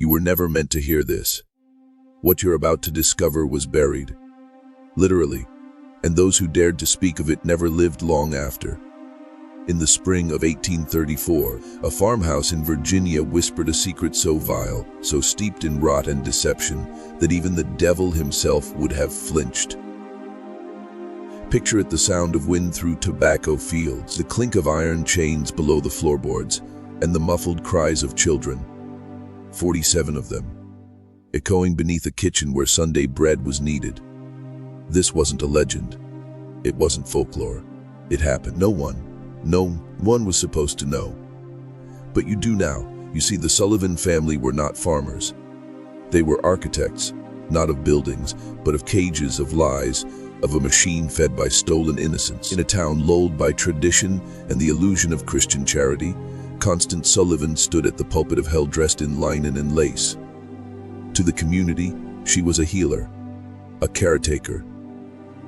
You were never meant to hear this. What you're about to discover was buried. Literally. And those who dared to speak of it never lived long after. In the spring of 1834, a farmhouse in Virginia whispered a secret so vile, so steeped in rot and deception, that even the devil himself would have flinched. Picture it: the sound of wind through tobacco fields, the clink of iron chains below the floorboards, and the muffled cries of children, 47 of them, echoing beneath a kitchen where Sunday bread was needed. This wasn't a legend. It wasn't folklore. It happened. No one was supposed to know. But you do now. You see, the Sullivan family were not farmers. They were architects, not of buildings, but of cages, of lies, of a machine fed by stolen innocence. In a town lulled by tradition and the illusion of Christian charity, Constance Sullivan stood at the pulpit of hell, dressed in linen and lace. To the community, she was a healer, a caretaker,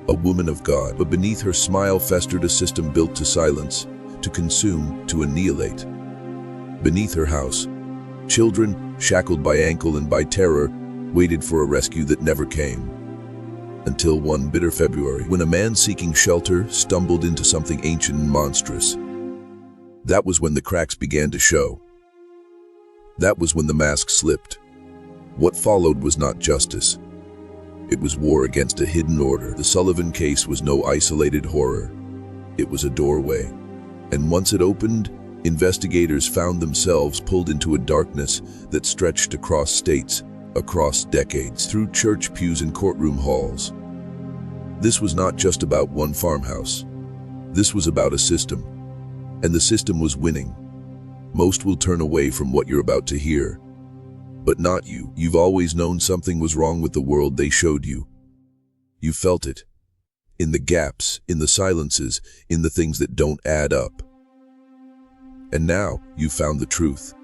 a woman of God. But beneath her smile festered a system built to silence, to consume, to annihilate. Beneath her house, children, shackled by ankle and by terror, waited for a rescue that never came. Until one bitter February, when a man seeking shelter stumbled into something ancient and monstrous. That was when the cracks began to show. That was when the mask slipped. What followed was not justice. It was war against a hidden order. The Sullivan case was no isolated horror. It was a doorway. And once it opened, investigators found themselves pulled into a darkness that stretched across states, across decades, through church pews and courtroom halls. This was not just about one farmhouse. This was about a system. And the system was winning. Most will turn away from what you're about to hear. But not you. You've always known something was wrong with the world they showed you. You felt it. In the gaps, in the silences, in the things that don't add up. And now, you've found the truth.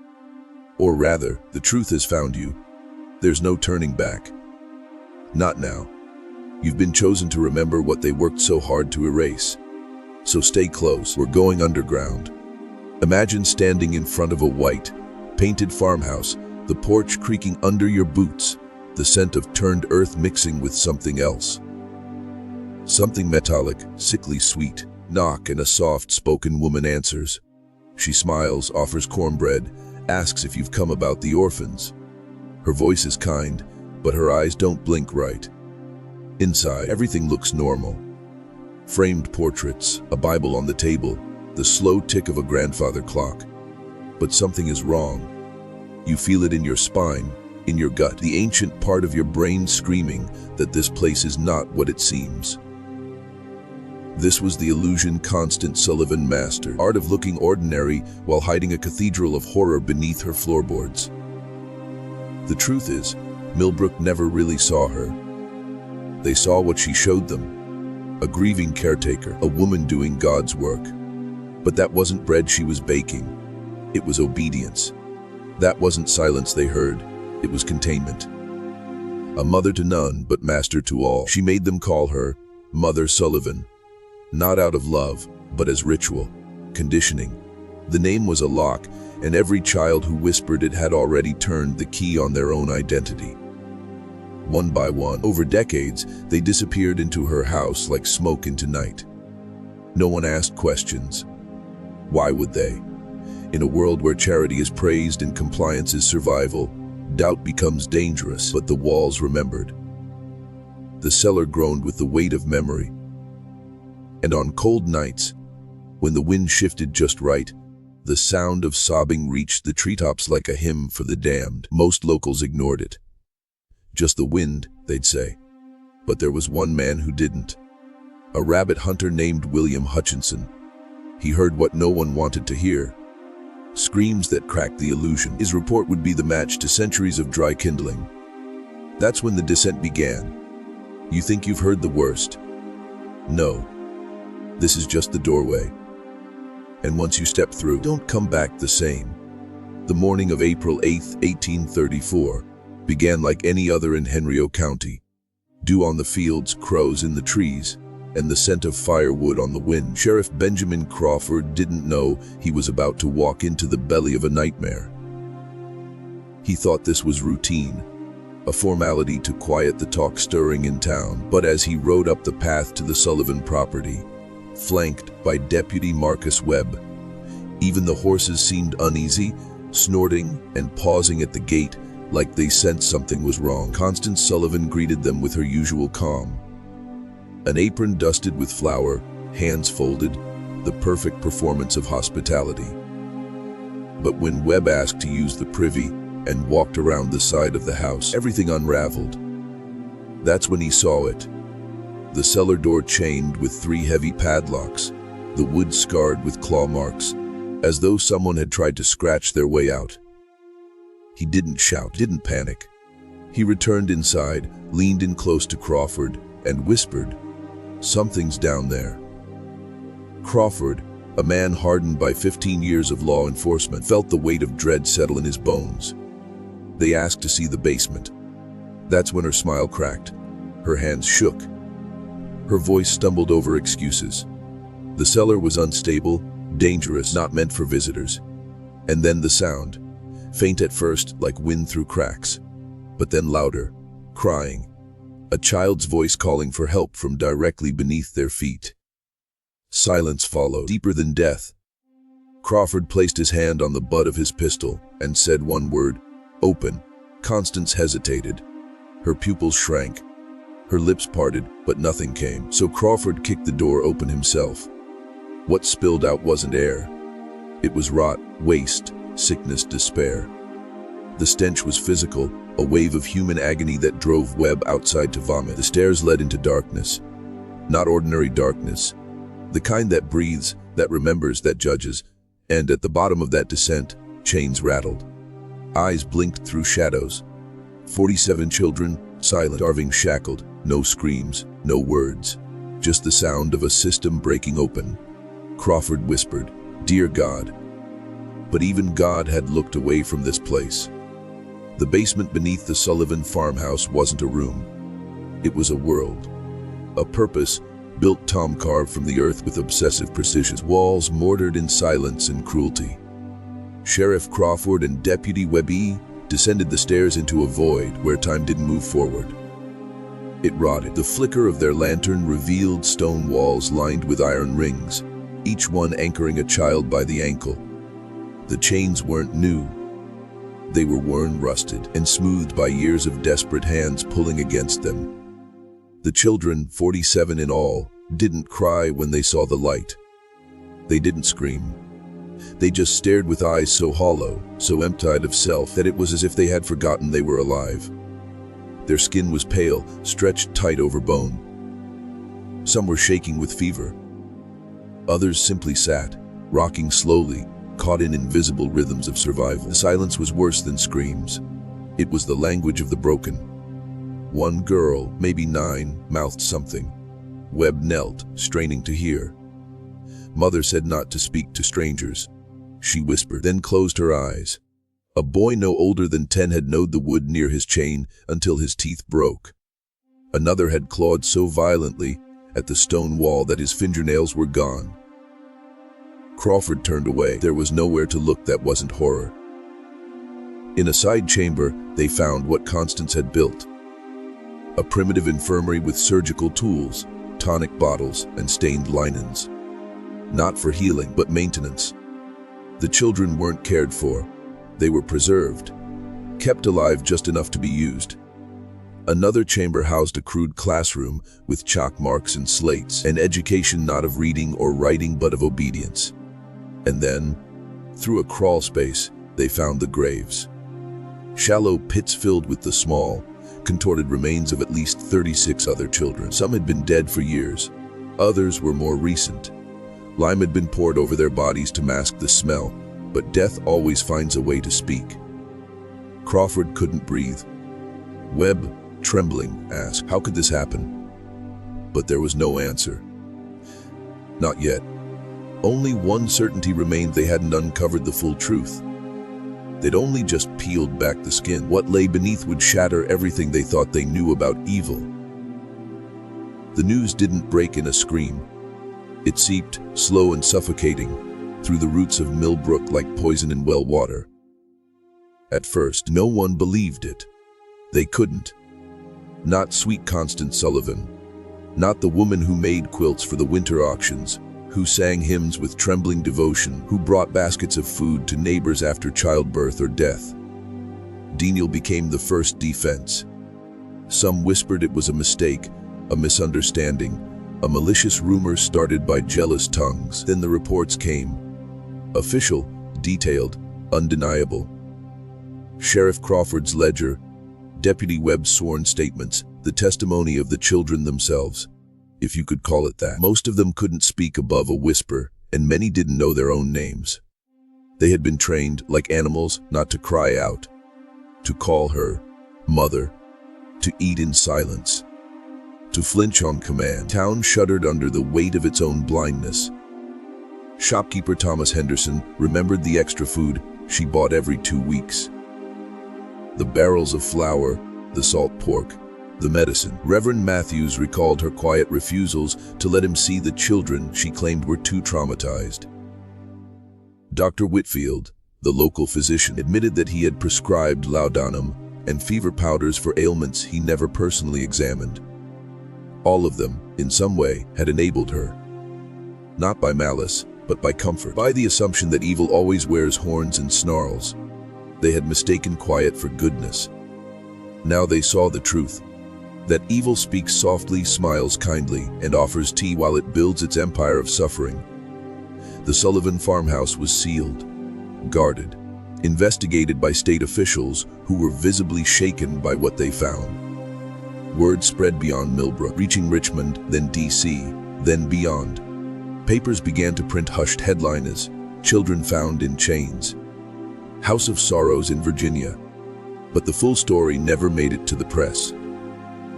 Or rather, the truth has found you. There's no turning back. Not now. You've been chosen to remember what they worked so hard to erase. So stay close. We're going underground. Imagine standing in front of a white, painted farmhouse, the porch creaking under your boots, the scent of turned earth mixing with something else. Something metallic, sickly sweet. Knock, and a soft-spoken woman answers. She smiles, offers cornbread, asks if you've come about the orphans. Her voice is kind, but her eyes don't blink right. Inside, everything looks normal. Framed portraits, a Bible on the table, the slow tick of a grandfather clock. But something is wrong. You feel it in your spine, in your gut, the ancient part of your brain screaming that this place is not what it seems. This was the illusion Constance Sullivan mastered, art of looking ordinary while hiding a cathedral of horror beneath her floorboards. The truth is, Millbrook never really saw her. They saw what she showed them, a grieving caretaker, a woman doing God's work. But that wasn't bread she was baking. It was obedience. That wasn't silence they heard. It was containment. A mother to none, but master to all. She made them call her Mother Sullivan. Not out of love, but as ritual, conditioning. The name was a lock, and every child who whispered it had already turned the key on their own identity. One by one, over decades, they disappeared into her house like smoke into night. No one asked questions. Why would they? In a world where charity is praised and compliance is survival, doubt becomes dangerous, but the walls remembered. The cellar groaned with the weight of memory. And on cold nights, when the wind shifted just right, the sound of sobbing reached the treetops like a hymn for the damned. Most locals ignored it. Just the wind, they'd say. But there was one man who didn't. A rabbit hunter named William Hutchinson. He heard what no one wanted to hear. Screams that cracked the illusion. His report would be the match to centuries of dry kindling. That's when the descent began. You think you've heard the worst? No. This is just the doorway. And once you step through, don't come back the same. The morning of April 8, 1834, began like any other in Henrico County. Dew on the fields, crows in the trees, and the scent of firewood on the wind. Sheriff Benjamin Crawford didn't know he was about to walk into the belly of a nightmare. He thought this was routine, a formality to quiet the talk stirring in town. But as he rode up the path to the Sullivan property, flanked by Deputy Marcus Webb, even the horses seemed uneasy, snorting and pausing at the gate like they sensed something was wrong. Constance Sullivan greeted them with her usual calm. An apron dusted with flour, hands folded, the perfect performance of hospitality. But when Webb asked to use the privy and walked around the side of the house, everything unraveled. That's when he saw it. The cellar door chained with 3 heavy padlocks, the wood scarred with claw marks, as though someone had tried to scratch their way out. He didn't shout, didn't panic. He returned inside, leaned in close to Crawford, and whispered, "Something's down there." Crawford, a man hardened by 15 years of law enforcement, felt the weight of dread settle in his bones. They asked to see the basement. That's when her smile cracked. Her hands shook. Her voice stumbled over excuses. The cellar was unstable, dangerous, not meant for visitors. And then the sound, faint at first like wind through cracks, but then louder, crying. A child's voice calling for help from directly beneath their feet. Silence followed, deeper than death. Crawford placed his hand on the butt of his pistol and said one word, "Open." Constance hesitated. Her pupils shrank. Her lips parted, but nothing came. So Crawford kicked the door open himself. What spilled out wasn't air. It was rot, waste, sickness, despair. The stench was physical, a wave of human agony that drove Webb outside to vomit. The stairs led into darkness. Not ordinary darkness. The kind that breathes, that remembers, that judges. And at the bottom of that descent, chains rattled. Eyes blinked through shadows. 47 children, silent, starving, shackled. No screams, no words. Just the sound of a system breaking open. Crawford whispered, "Dear God." But even God had looked away from this place. The basement beneath the Sullivan farmhouse wasn't a room. It was a world. A purpose, built tom-carved from the earth with obsessive precision. Walls mortared in silence and cruelty. Sheriff Crawford and Deputy Webby descended the stairs into a void where time didn't move forward. It rotted. The flicker of their lantern revealed stone walls lined with iron rings, each one anchoring a child by the ankle. The chains weren't new. They were worn, rusted, and smoothed by years of desperate hands pulling against them. The children, 47 in all, didn't cry when they saw the light. They didn't scream. They just stared with eyes so hollow, so emptied of self, that it was as if they had forgotten they were alive. Their skin was pale, stretched tight over bone. Some were shaking with fever. Others simply sat, rocking slowly, caught in invisible rhythms of survival. The silence was worse than screams. It was the language of the broken. One girl, maybe 9, mouthed something. Webb knelt, straining to hear. Mother said not to speak to strangers. She whispered, then closed her eyes. A boy no older than 10 had gnawed the wood near his chain until his teeth broke. Another had clawed so violently at the stone wall that his fingernails were gone. Crawford turned away. There was nowhere to look that wasn't horror. In a side chamber, they found what Constance had built. A primitive infirmary with surgical tools, tonic bottles, and stained linens. Not for healing, but maintenance. The children weren't cared for. They were preserved, kept alive just enough to be used. Another chamber housed a crude classroom with chalk marks and slates, an education not of reading or writing but of obedience. And then, through a crawl space, they found the graves. Shallow pits filled with the small, contorted remains of at least 36 other children. Some had been dead for years. Others were more recent. Lime had been poured over their bodies to mask the smell, but death always finds a way to speak. Crawford couldn't breathe. Webb, trembling, asked, "How could this happen?" But there was no answer. Not yet. Only one certainty remained: they hadn't uncovered the full truth. They'd only just peeled back the skin. What lay beneath would shatter everything they thought they knew about evil. The news didn't break in a scream. It seeped, slow and suffocating, through the roots of Millbrook like poison in well water. At first, no one believed it. They couldn't. Not sweet Constance Sullivan. Not the woman who made quilts for the winter auctions, who sang hymns with trembling devotion, who brought baskets of food to neighbors after childbirth or death. Denial became the first defense. Some whispered it was a mistake, a misunderstanding, a malicious rumor started by jealous tongues. Then the reports came. Official, detailed, undeniable. Sheriff Crawford's ledger, Deputy Webb's sworn statements, the testimony of the children themselves, if you could call it that. Most of them couldn't speak above a whisper, and many didn't know their own names. They had been trained, like animals, not to cry out, to call her mother, to eat in silence, to flinch on command. Town shuddered under the weight of its own blindness. Shopkeeper Thomas Henderson remembered the extra food she bought every 2 weeks. The barrels of flour, the salt pork, the medicine. Reverend Matthews recalled her quiet refusals to let him see the children she claimed were too traumatized. Dr. Whitfield, the local physician, admitted that he had prescribed laudanum and fever powders for ailments he never personally examined. All of them, in some way, had enabled her. Not by malice, but by comfort, by the assumption that evil always wears horns and snarls. They had mistaken quiet for goodness. Now they saw the truth, that evil speaks softly, smiles kindly, and offers tea while it builds its empire of suffering. The Sullivan farmhouse was sealed, guarded, investigated by state officials who were visibly shaken by what they found. Word spread beyond Millbrook, reaching Richmond, then D.C., then beyond. Papers began to print hushed headlines, children found in chains. House of Sorrows in Virginia. But the full story never made it to the press.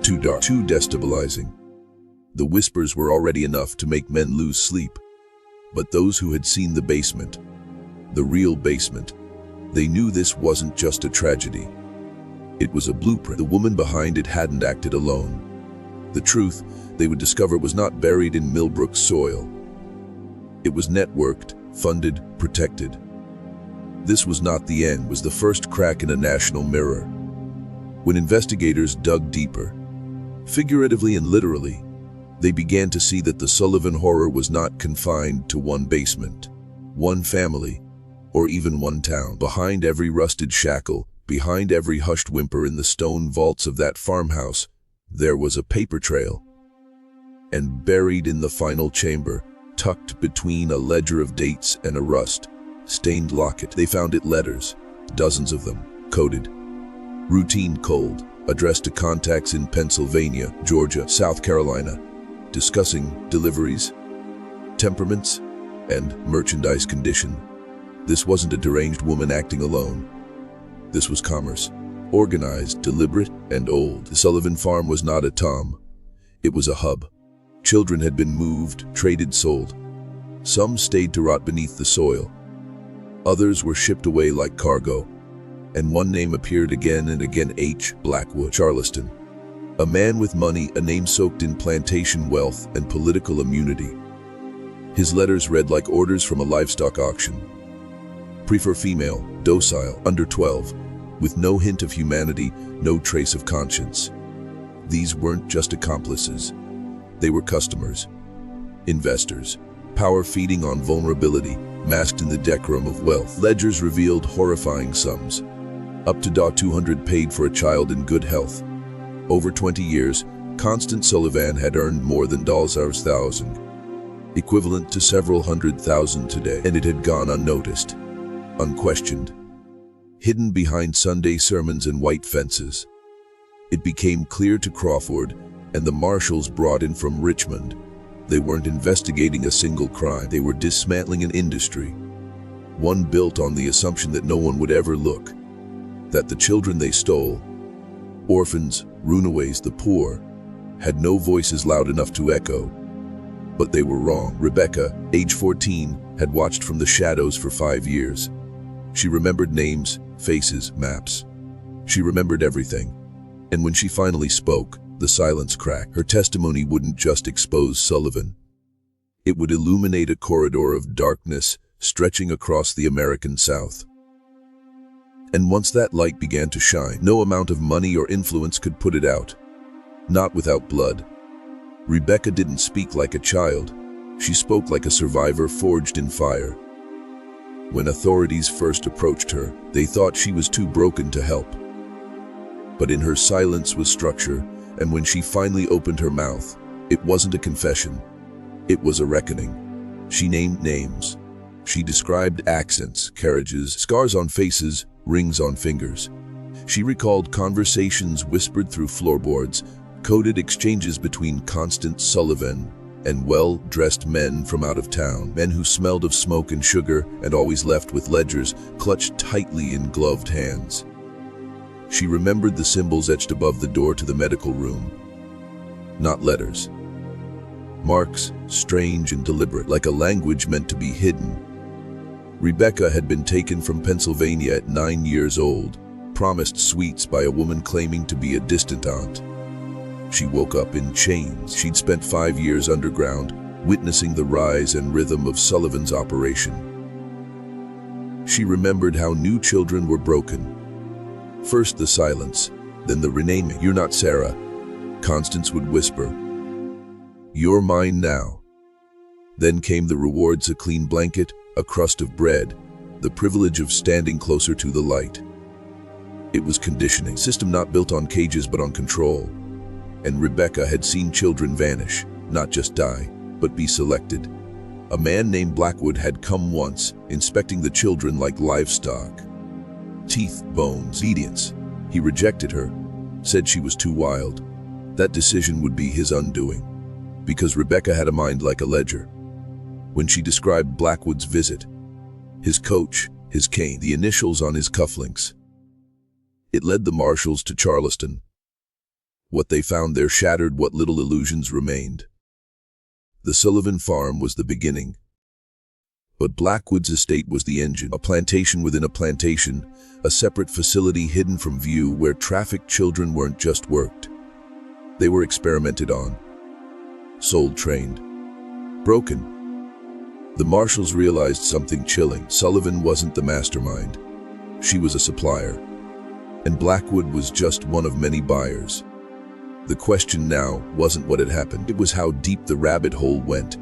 Too dark, too destabilizing. The whispers were already enough to make men lose sleep. But those who had seen the basement, the real basement, they knew this wasn't just a tragedy. It was a blueprint. The woman behind it hadn't acted alone. The truth, they would discover, was not buried in Millbrook's soil. It was networked, funded, protected. This was not the end, it was the first crack in a national mirror. When investigators dug deeper, figuratively and literally, they began to see that the Sullivan horror was not confined to one basement, one family, or even one town. Behind every rusted shackle, behind every hushed whimper in the stone vaults of that farmhouse, there was a paper trail. And buried in the final chamber, tucked between a ledger of dates and a rust-stained locket, they found it letters, dozens of them, coded. Routine cold, addressed to contacts in Pennsylvania, Georgia, South Carolina, discussing deliveries, temperaments, and merchandise condition. This wasn't a deranged woman acting alone. This was commerce, organized, deliberate, and old. The Sullivan farm was not a tomb. It was a hub. Children had been moved, traded, sold. Some stayed to rot beneath the soil. Others were shipped away like cargo. And one name appeared again and again: H. Blackwood, Charleston. A man with money, a name soaked in plantation wealth and political immunity. His letters read like orders from a livestock auction. Prefer female, docile, under 12, with no hint of humanity, no trace of conscience. These weren't just accomplices. They were customers, investors, power feeding on vulnerability, masked in the decorum of wealth. Ledgers revealed horrifying sums. Up to $200 paid for a child in good health. Over 20 years, Constance Sullivan had earned more than $1,000, equivalent to several $100,000 today, and it had gone unnoticed, unquestioned, hidden behind Sunday sermons and white fences. It became clear to Crawford and the marshals brought in from Richmond. They weren't investigating a single crime. They were dismantling an industry, one built on the assumption that no one would ever look, that the children they stole, orphans, runaways, the poor, had no voices loud enough to echo. But they were wrong. Rebecca, age 14, had watched from the shadows for 5 years. She remembered names, faces, maps. She remembered everything. And when she finally spoke, the silence cracked. Her testimony wouldn't just expose Sullivan. It would illuminate a corridor of darkness stretching across the American South. And once that light began to shine, no amount of money or influence could put it out. Not without blood. Rebecca didn't speak like a child. She spoke like a survivor forged in fire. When authorities first approached her, they thought she was too broken to help. But in her silence was structure, and when she finally opened her mouth, it wasn't a confession. It was a reckoning. She named names. She described accents, carriages, scars on faces, rings on fingers. She recalled conversations whispered through floorboards, coded exchanges between constant Sullivan and well-dressed men from out of town, men who smelled of smoke and sugar and always left with ledgers clutched tightly in gloved hands. She remembered the symbols etched above the door to the medical room. Not letters. Marks, strange and deliberate, like a language meant to be hidden. Rebecca had been taken from Pennsylvania at 9 years old, promised sweets by a woman claiming to be a distant aunt. She woke up in chains. She'd spent 5 years underground, witnessing the rise and rhythm of Sullivan's operation. She remembered how new children were broken. First the silence, then the renaming. "You're not Sarah," Constance would whisper. "You're mine now." Then came the rewards: a clean blanket, a crust of bread, the privilege of standing closer to the light. It was conditioning, system not built on cages but on control. And Rebecca had seen children vanish, not just die, but be selected. A man named Blackwood had come once, inspecting the children like livestock. Teeth, bones, obedience. He rejected her, said she was too wild. That decision would be his undoing, because Rebecca had a mind like a ledger. When she described Blackwood's visit, his coach, his cane, the initials on his cufflinks, it led the marshals to Charleston. What they found there shattered what little illusions remained. The Sullivan farm was the beginning, but Blackwood's estate was the engine, a plantation within a plantation, a separate facility hidden from view where trafficked children weren't just worked. They were experimented on, soul trained, broken. The marshals realized something chilling. Sullivan wasn't the mastermind. She was a supplier, and Blackwood was just one of many buyers. The question now wasn't what had happened, it was how deep the rabbit hole went,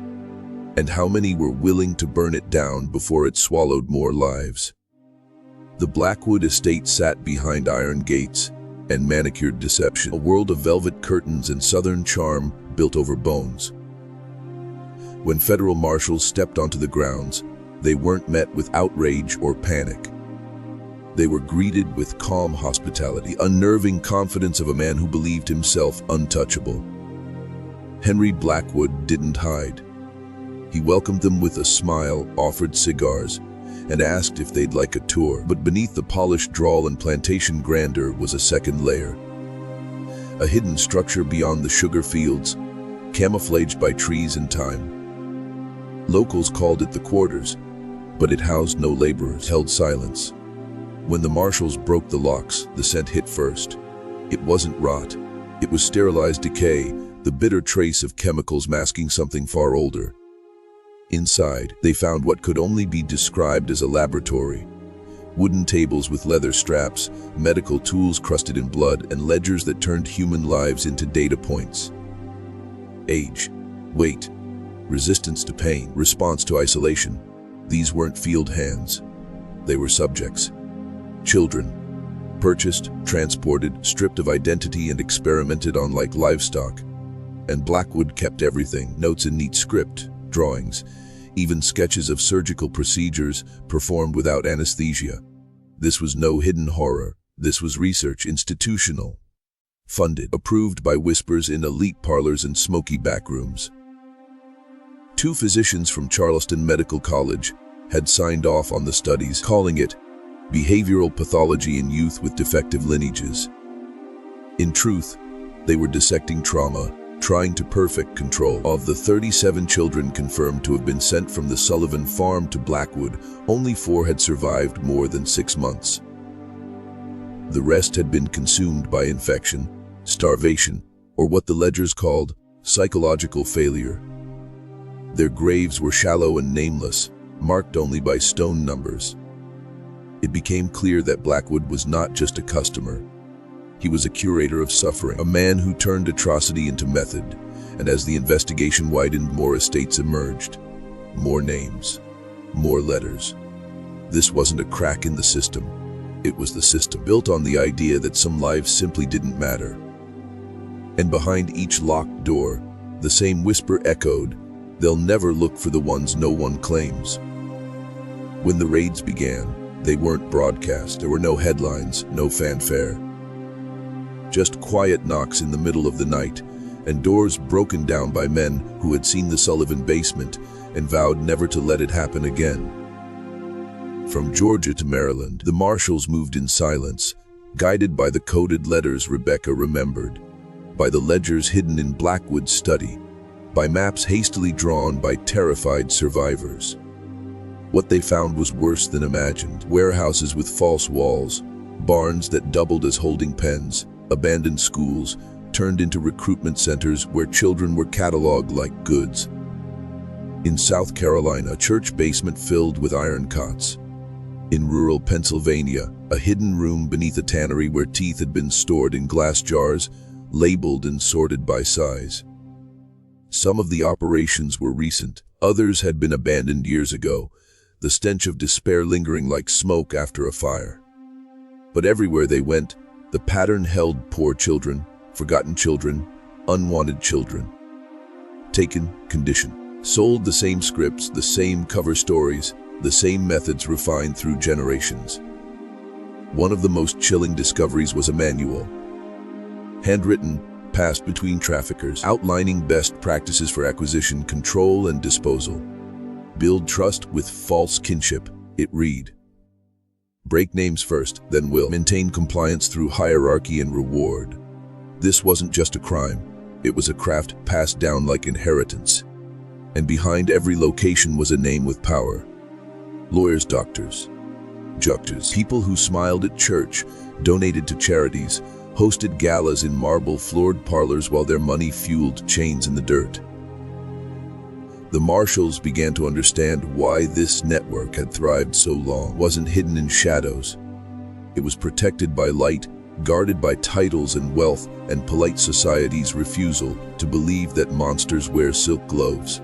and how many were willing to burn it down before it swallowed more lives. The Blackwood estate sat behind iron gates and manicured deception, a world of velvet curtains and southern charm built over bones. When federal marshals stepped onto the grounds, they weren't met with outrage or panic. They were greeted with calm hospitality, unnerving confidence of a man who believed himself untouchable. Henry Blackwood didn't hide. He welcomed them with a smile, offered cigars, and asked if they'd like a tour. But beneath the polished drawl and plantation grandeur was a second layer. A hidden structure beyond the sugar fields, camouflaged by trees and time. Locals called it the quarters, but it housed no laborers, held silence. When the marshals broke the locks, the scent hit first. It wasn't rot. It was sterilized decay, the bitter trace of chemicals masking something far older. Inside, they found what could only be described as a laboratory. Wooden tables with leather straps, medical tools crusted in blood, and ledgers that turned human lives into data points. Age, weight, resistance to pain, response to isolation. These weren't field hands. They were subjects. Children, purchased, transported, stripped of identity and experimented on like livestock. And Blackwood kept everything, notes in neat script, drawings, even sketches of surgical procedures performed without anesthesia. This was no hidden horror. This was research, institutional, funded, approved by whispers in elite parlors and smoky backrooms. 2 physicians from Charleston Medical College had signed off on the studies, calling it behavioral pathology in youth with defective lineages. In truth, they were dissecting trauma, trying to perfect control. Of the 37 children confirmed to have been sent from the Sullivan farm to Blackwood, only 4 had survived more than 6 months. The rest had been consumed by infection, starvation, or what the ledgers called psychological failure. Their graves were shallow and nameless, marked only by stone numbers. It became clear that Blackwood was not just a customer. He was a curator of suffering, a man who turned atrocity into method, and as the investigation widened, more estates emerged. More names, more letters. This wasn't a crack in the system. It was the system, built on the idea that some lives simply didn't matter. And behind each locked door, the same whisper echoed, "They'll never look for the ones no one claims." When the raids began, they weren't broadcast. There were no headlines, no fanfare. Just quiet knocks in the middle of the night, and doors broken down by men who had seen the Sullivan basement and vowed never to let it happen again. From Georgia to Maryland, the marshals moved in silence, guided by the coded letters Rebecca remembered, by the ledgers hidden in Blackwood's study, by maps hastily drawn by terrified survivors. What they found was worse than imagined. Warehouses with false walls, barns that doubled as holding pens, abandoned schools turned into recruitment centers where children were cataloged like goods. In South Carolina, a church basement filled with iron cots. In rural Pennsylvania, a hidden room beneath a tannery where teeth had been stored in glass jars, labeled and sorted by size. Some of the operations were recent, others had been abandoned years ago, the stench of despair lingering like smoke after a fire. But everywhere they went, the pattern held: poor children, forgotten children, unwanted children. Taken, conditioned. Sold the same scripts, the same cover stories, the same methods refined through generations. One of the most chilling discoveries was a manual, handwritten, passed between traffickers, outlining best practices for acquisition, control, and disposal. Build trust with false kinship, it read. Break names first, then will. Maintain compliance through hierarchy and reward. This wasn't just a crime, it was a craft passed down like inheritance. And behind every location was a name with power. Lawyers, doctors, judges, people who smiled at church, donated to charities, hosted galas in marble-floored parlors while their money fueled chains in the dirt. The marshals began to understand why this network had thrived so long. It wasn't hidden in shadows. It was protected by light, guarded by titles and wealth, and polite society's refusal to believe that monsters wear silk gloves.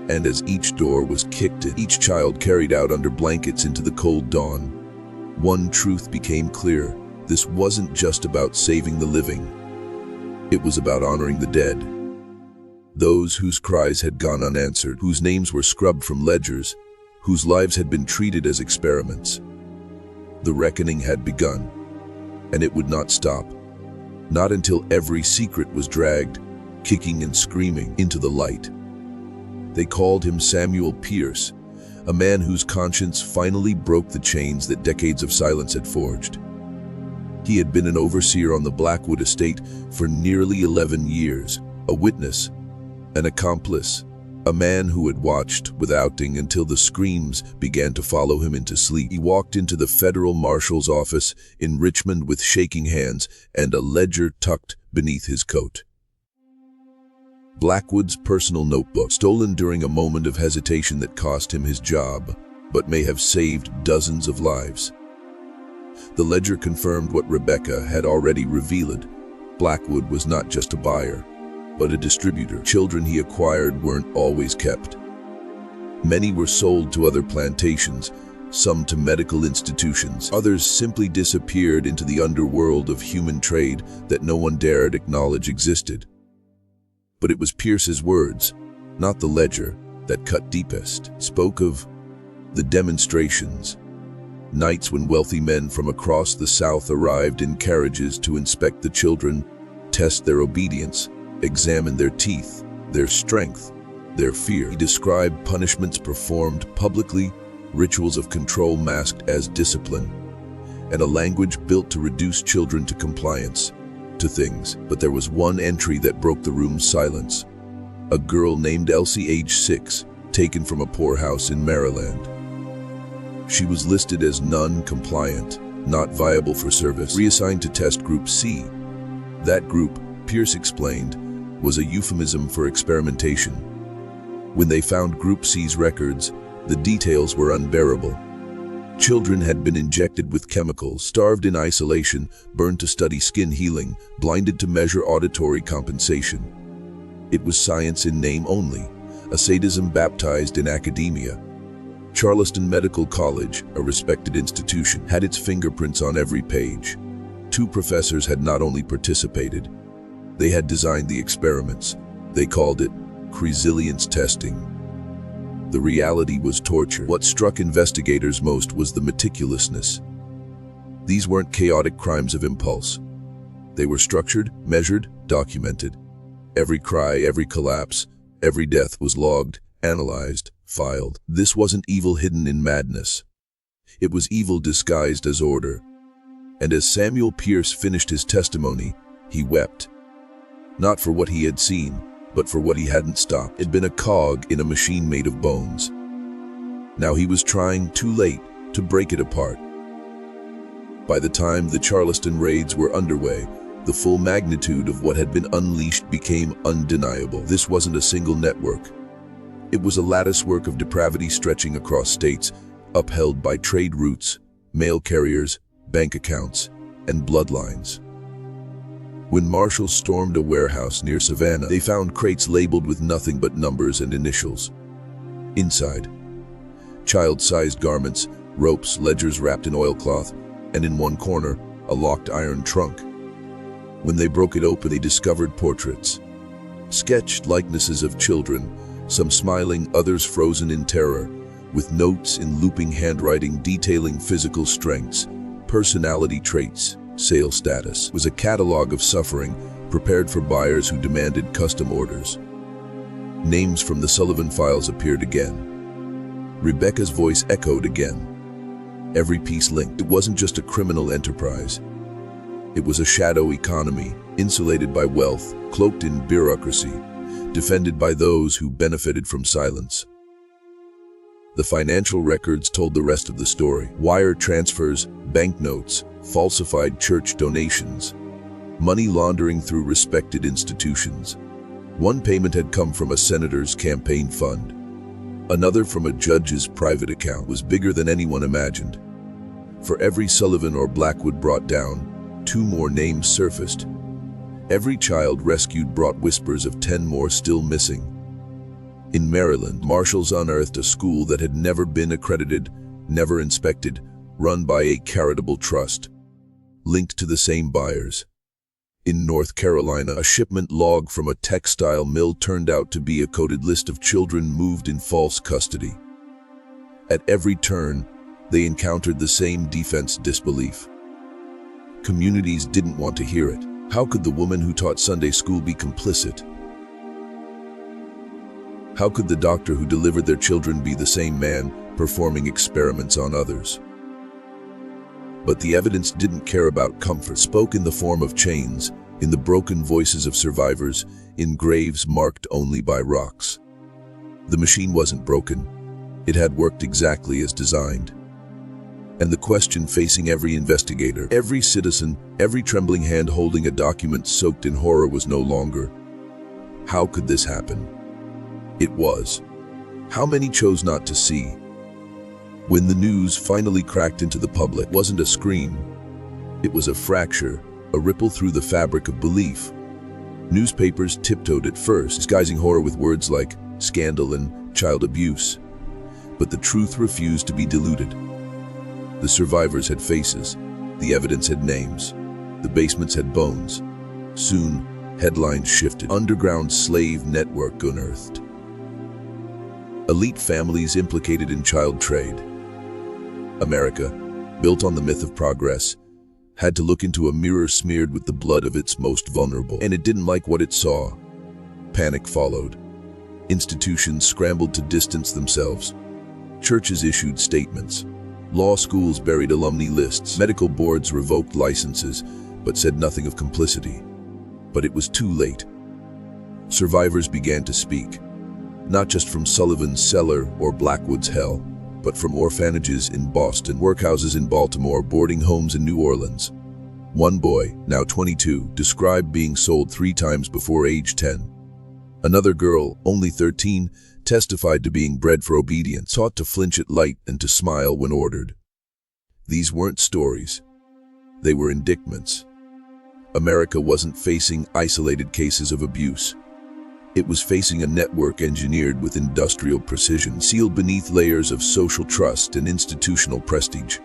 And as each door was kicked in, each child carried out under blankets into the cold dawn, one truth became clear. This wasn't just about saving the living. It was about honoring the dead. Those whose cries had gone unanswered, whose names were scrubbed from ledgers, whose lives had been treated as experiments. The reckoning had begun, and it would not stop. Not until every secret was dragged, kicking and screaming, into the light. They called him Samuel Pierce, a man whose conscience finally broke the chains that decades of silence had forged. He had been an overseer on the Blackwood estate for nearly 11 years, a witness, an accomplice, a man who had watched without doubting until the screams began to follow him into sleep. He walked into the federal marshal's office in Richmond with shaking hands and a ledger tucked beneath his coat. Blackwood's personal notebook, stolen during a moment of hesitation that cost him his job, but may have saved dozens of lives. The ledger confirmed what Rebecca had already revealed. Blackwood was not just a buyer, but a distributor. Children he acquired weren't always kept. Many were sold to other plantations, some to medical institutions. Others simply disappeared into the underworld of human trade that no one dared acknowledge existed. But it was Pierce's words, not the ledger, that cut deepest. Spoke of the demonstrations, nights when wealthy men from across the South arrived in carriages to inspect the children, test their obedience, examine their teeth, their strength, their fear. He described punishments performed publicly, rituals of control masked as discipline, and a language built to reduce children to compliance, to things. But there was one entry that broke the room's silence. A girl named Elsie, age 6, taken from a poorhouse in Maryland. She was listed as non-compliant, not viable for service, reassigned to test Group C. That group, Pierce explained, was a euphemism for experimentation. When they found Group C's records, the details were unbearable. Children had been injected with chemicals, starved in isolation, burned to study skin healing, blinded to measure auditory compensation. It was science in name only, a sadism baptized in academia. Charleston Medical College, a respected institution, had its fingerprints on every page. 2 professors had not only participated, they had designed the experiments. They called it resilience testing. The reality was torture. What struck investigators most was the meticulousness. These weren't chaotic crimes of impulse. They were structured, measured, documented. Every cry, every collapse, every death was logged, analyzed, filed. This wasn't evil hidden in madness. It was evil disguised as order. And as Samuel Pierce finished his testimony, he wept. Not for what he had seen, but for what he hadn't stopped. It'd been a cog in a machine made of bones. Now he was trying, too late, to break it apart. By the time the Charleston raids were underway, the full magnitude of what had been unleashed became undeniable. This wasn't a single network. It was a latticework of depravity stretching across states, upheld by trade routes, mail carriers, bank accounts, and bloodlines. When marshals stormed a warehouse near Savannah, they found crates labeled with nothing but numbers and initials. Inside, child-sized garments, ropes, ledgers wrapped in oilcloth, and in one corner, a locked iron trunk. When they broke it open, they discovered portraits. Sketched likenesses of children, some smiling, others frozen in terror, with notes in looping handwriting detailing physical strengths, personality traits, sale status. It was a catalog of suffering prepared for buyers who demanded custom orders. Names from the Sullivan files appeared again. Rebecca's voice echoed again. Every piece linked. It wasn't just a criminal enterprise. It was a shadow economy, insulated by wealth, cloaked in bureaucracy, defended by those who benefited from silence. The financial records told the rest of the story. Wire transfers, banknotes, falsified church donations, money laundering through respected institutions. One payment had come from a senator's campaign fund. Another from a judge's private account. Was bigger than anyone imagined. For every Sullivan or Blackwood brought down, 2 more names surfaced. Every child rescued brought whispers of 10 more still missing. In Maryland, marshals unearthed a school that had never been accredited, never inspected, run by a charitable trust, linked to the same buyers. In North Carolina, a shipment log from a textile mill turned out to be a coded list of children moved in false custody. At every turn, they encountered the same defense disbelief. Communities didn't want to hear it. How could the woman who taught Sunday school be complicit? How could the doctor who delivered their children be the same man performing experiments on others? But the evidence didn't care about comfort. Spoke in the form of chains, in the broken voices of survivors, in graves marked only by rocks. The machine wasn't broken. It had worked exactly as designed. And the question facing every investigator, every citizen, every trembling hand holding a document soaked in horror was no longer, how could this happen? It was. How many chose not to see? When the news finally cracked into the public, it wasn't a scream. It was a fracture, a ripple through the fabric of belief. Newspapers tiptoed at first, disguising horror with words like scandal and child abuse. But the truth refused to be diluted. The survivors had faces. The evidence had names. The basements had bones. Soon, headlines shifted. Underground slave network unearthed. Elite families implicated in child trade. America, built on the myth of progress, had to look into a mirror smeared with the blood of its most vulnerable. And it didn't like what it saw. Panic followed. Institutions scrambled to distance themselves. Churches issued statements. Law schools buried alumni lists. Medical boards revoked licenses, but said nothing of complicity. But it was too late. Survivors began to speak. Not just from Sullivan's cellar or Blackwood's hell, but from orphanages in Boston, workhouses in Baltimore, boarding homes in New Orleans. One boy, now 22, described being sold 3 times before age 10. Another girl, only 13, testified to being bred for obedience, taught to flinch at light and to smile when ordered. These weren't stories. They were indictments. America wasn't facing isolated cases of abuse. It was facing a network engineered with industrial precision, sealed beneath layers of social trust and institutional prestige.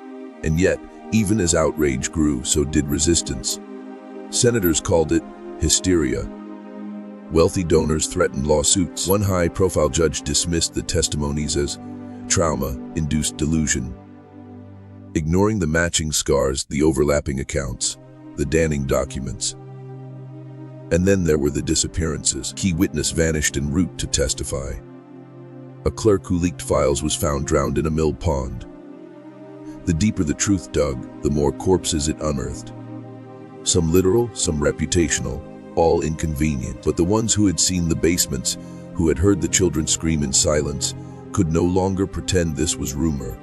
And yet, even as outrage grew, so did resistance. Senators called it hysteria. Wealthy donors threatened lawsuits. One high-profile judge dismissed the testimonies as trauma-induced delusion, ignoring the matching scars, the overlapping accounts, the damning documents. And then there were the disappearances. Key witness vanished en route to testify. A clerk who leaked files was found drowned in a mill pond. The deeper the truth dug, the more corpses it unearthed. Some literal, some reputational, all inconvenient. But the ones who had seen the basements, who had heard the children scream in silence, could no longer pretend this was rumor.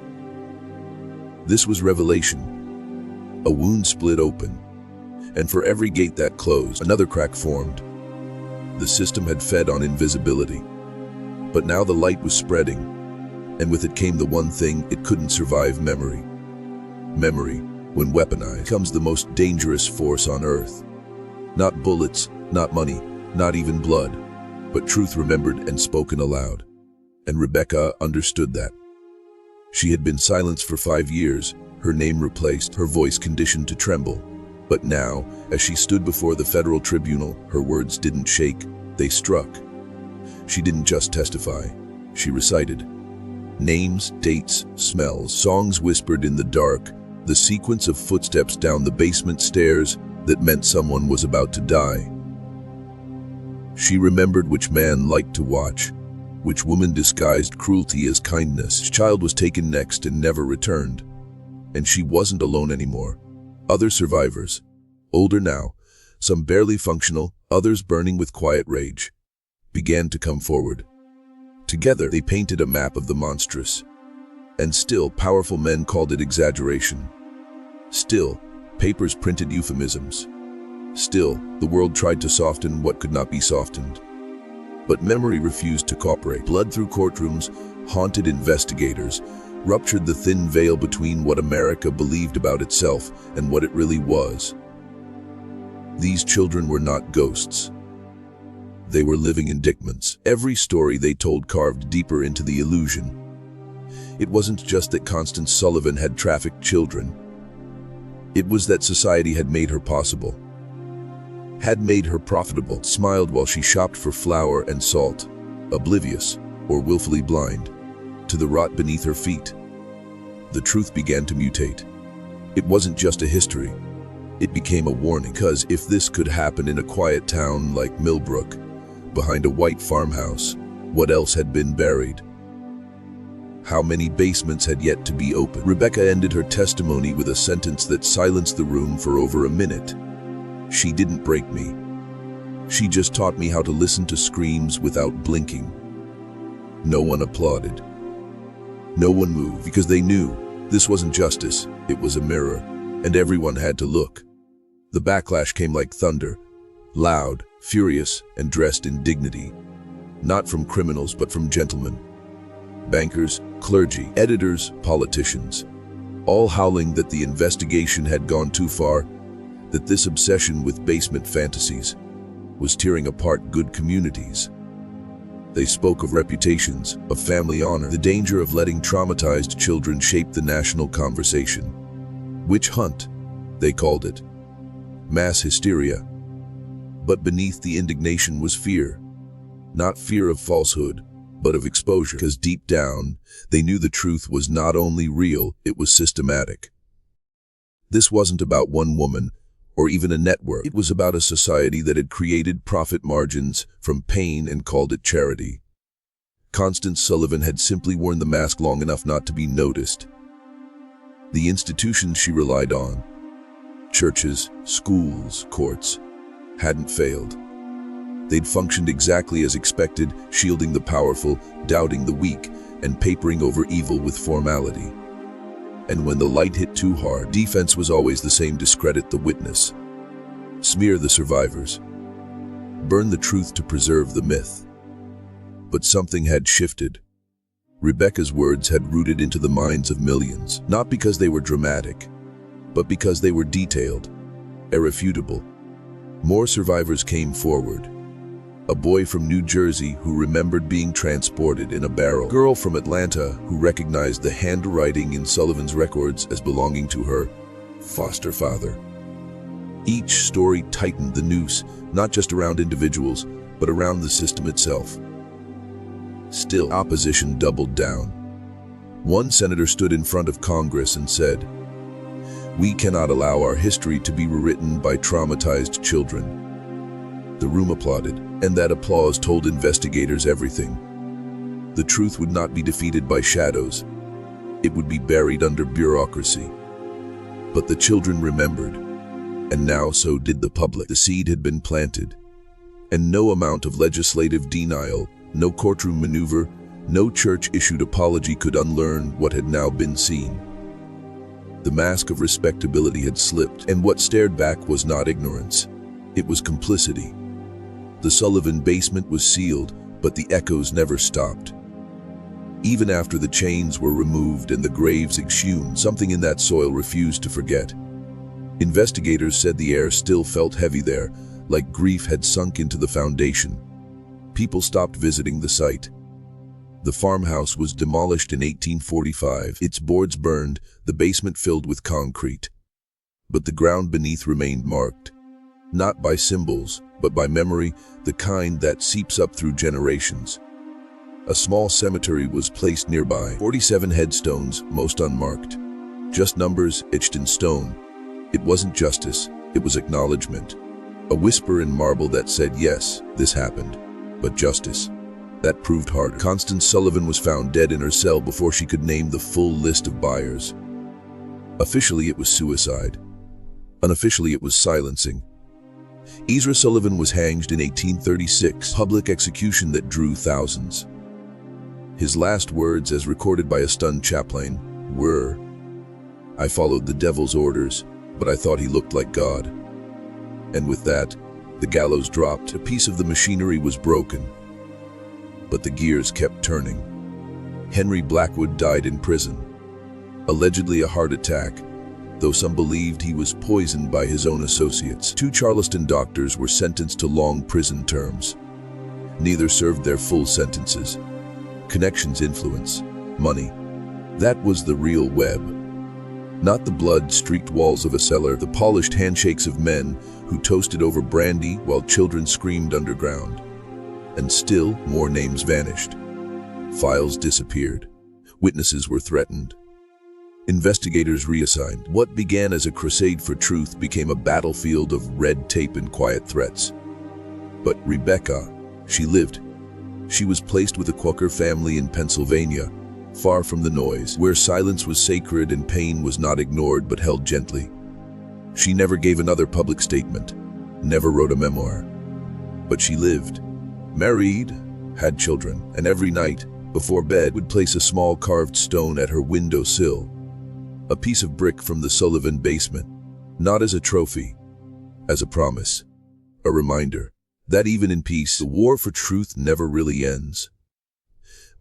This was revelation. A wound split open, and for every gate that closed, another crack formed. The system had fed on invisibility. But now the light was spreading, and with it came the one thing it couldn't survive: memory. Memory, when weaponized, becomes the most dangerous force on earth. Not bullets, not money, not even blood, but truth remembered and spoken aloud. And Rebecca understood that. She had been silenced for 5 years, her name replaced, her voice conditioned to tremble. But now, as she stood before the federal tribunal, her words didn't shake, they struck. She didn't just testify, she recited. Names, dates, smells, songs whispered in the dark, the sequence of footsteps down the basement stairs that meant someone was about to die. She remembered which man liked to watch, which woman disguised cruelty as kindness. Which child was taken next and never returned. And she wasn't alone anymore. Other survivors, older now, some barely functional, others burning with quiet rage, began to come forward. Together, they painted a map of the monstrous. And still, powerful men called it exaggeration. Still, papers printed euphemisms. Still, the world tried to soften what could not be softened. But memory refused to cooperate. Blood through courtrooms, haunted investigators, ruptured the thin veil between what America believed about itself and what it really was. These children were not ghosts. They were living indictments. Every story they told carved deeper into the illusion. It wasn't just that Constance Sullivan had trafficked children. It was that society had made her possible, had made her profitable, smiled while she shopped for flour and salt, oblivious, or willfully blind, to the rot beneath her feet. The truth began to mutate. It wasn't just a history. It became a warning, because if this could happen in a quiet town like Millbrook, behind a white farmhouse, what else had been buried? How many basements had yet to be opened? Rebecca ended her testimony with a sentence that silenced the room for over a minute. She didn't break me. She just taught me how to listen to screams without blinking. No one applauded. No one moved, because they knew this wasn't justice, it was a mirror, and everyone had to look. The backlash came like thunder, loud, furious, and dressed in dignity. Not from criminals, but from gentlemen. Bankers, clergy, editors, politicians, all howling that the investigation had gone too far, that this obsession with basement fantasies was tearing apart good communities. They spoke of reputations, of family honor, the danger of letting traumatized children shape the national conversation. Witch hunt, they called it. Mass hysteria. But beneath the indignation was fear. Not fear of falsehood, but of exposure, because deep down, they knew the truth was not only real, it was systematic. This wasn't about one woman, or even a network. It was about a society that had created profit margins from pain and called it charity. Constance Sullivan had simply worn the mask long enough not to be noticed. The institutions she relied on, churches, schools, courts, hadn't failed. They'd functioned exactly as expected, shielding the powerful, doubting the weak, and papering over evil with formality. And when the light hit too hard, defense was always the same: discredit the witness, smear the survivors, burn the truth to preserve the myth. But something had shifted. Rebecca's words had rooted into the minds of millions, not because they were dramatic, but because they were detailed, irrefutable. More survivors came forward. A boy from New Jersey who remembered being transported in a barrel. A girl from Atlanta who recognized the handwriting in Sullivan's records as belonging to her foster father. Each story tightened the noose, not just around individuals, but around the system itself. Still, opposition doubled down. One senator stood in front of Congress and said, "We cannot allow our history to be rewritten by traumatized children." The room applauded, and that applause told investigators everything. The truth would not be defeated by shadows. It would be buried under bureaucracy. But the children remembered, and now so did the public. The seed had been planted, and no amount of legislative denial, no courtroom maneuver, no church-issued apology could unlearn what had now been seen. The mask of respectability had slipped, and what stared back was not ignorance. It was complicity. The Sullivan basement was sealed, but the echoes never stopped. Even after the chains were removed and the graves exhumed, something in that soil refused to forget. Investigators said the air still felt heavy there, like grief had sunk into the foundation. People stopped visiting the site. The farmhouse was demolished in 1845, its boards burned, the basement filled with concrete. But the ground beneath remained marked, not by symbols, but by memory, the kind that seeps up through generations. A small cemetery was placed nearby, 47 headstones, most unmarked. Just numbers etched in stone. It wasn't justice, it was acknowledgement. A whisper in marble that said, yes, this happened. But justice, that proved harder. Constance Sullivan was found dead in her cell before she could name the full list of buyers. Officially, it was suicide. Unofficially, it was silencing. Ezra Sullivan was hanged in 1836, public execution that drew thousands. His last words, as recorded by a stunned chaplain, were, "I followed the devil's orders, but I thought he looked like God." And with that, the gallows dropped, a piece of the machinery was broken. But the gears kept turning. Henry Blackwood died in prison, allegedly a heart attack, though some believed he was poisoned by his own associates. 2 Charleston doctors were sentenced to long prison terms. Neither served their full sentences. Connections, influence, money. That was the real web. Not the blood-streaked walls of a cellar, the polished handshakes of men who toasted over brandy while children screamed underground. And still, more names vanished. Files disappeared. Witnesses were threatened. Investigators reassigned. What began as a crusade for truth became a battlefield of red tape and quiet threats. But Rebecca, she lived. She was placed with a Quaker family in Pennsylvania, far from the noise, where silence was sacred and pain was not ignored but held gently. She never gave another public statement, never wrote a memoir. But she lived, married, had children, and every night, before bed, would place a small carved stone at her windowsill, a piece of brick from the Sullivan basement, not as a trophy, as a promise, a reminder that even in peace, the war for truth never really ends.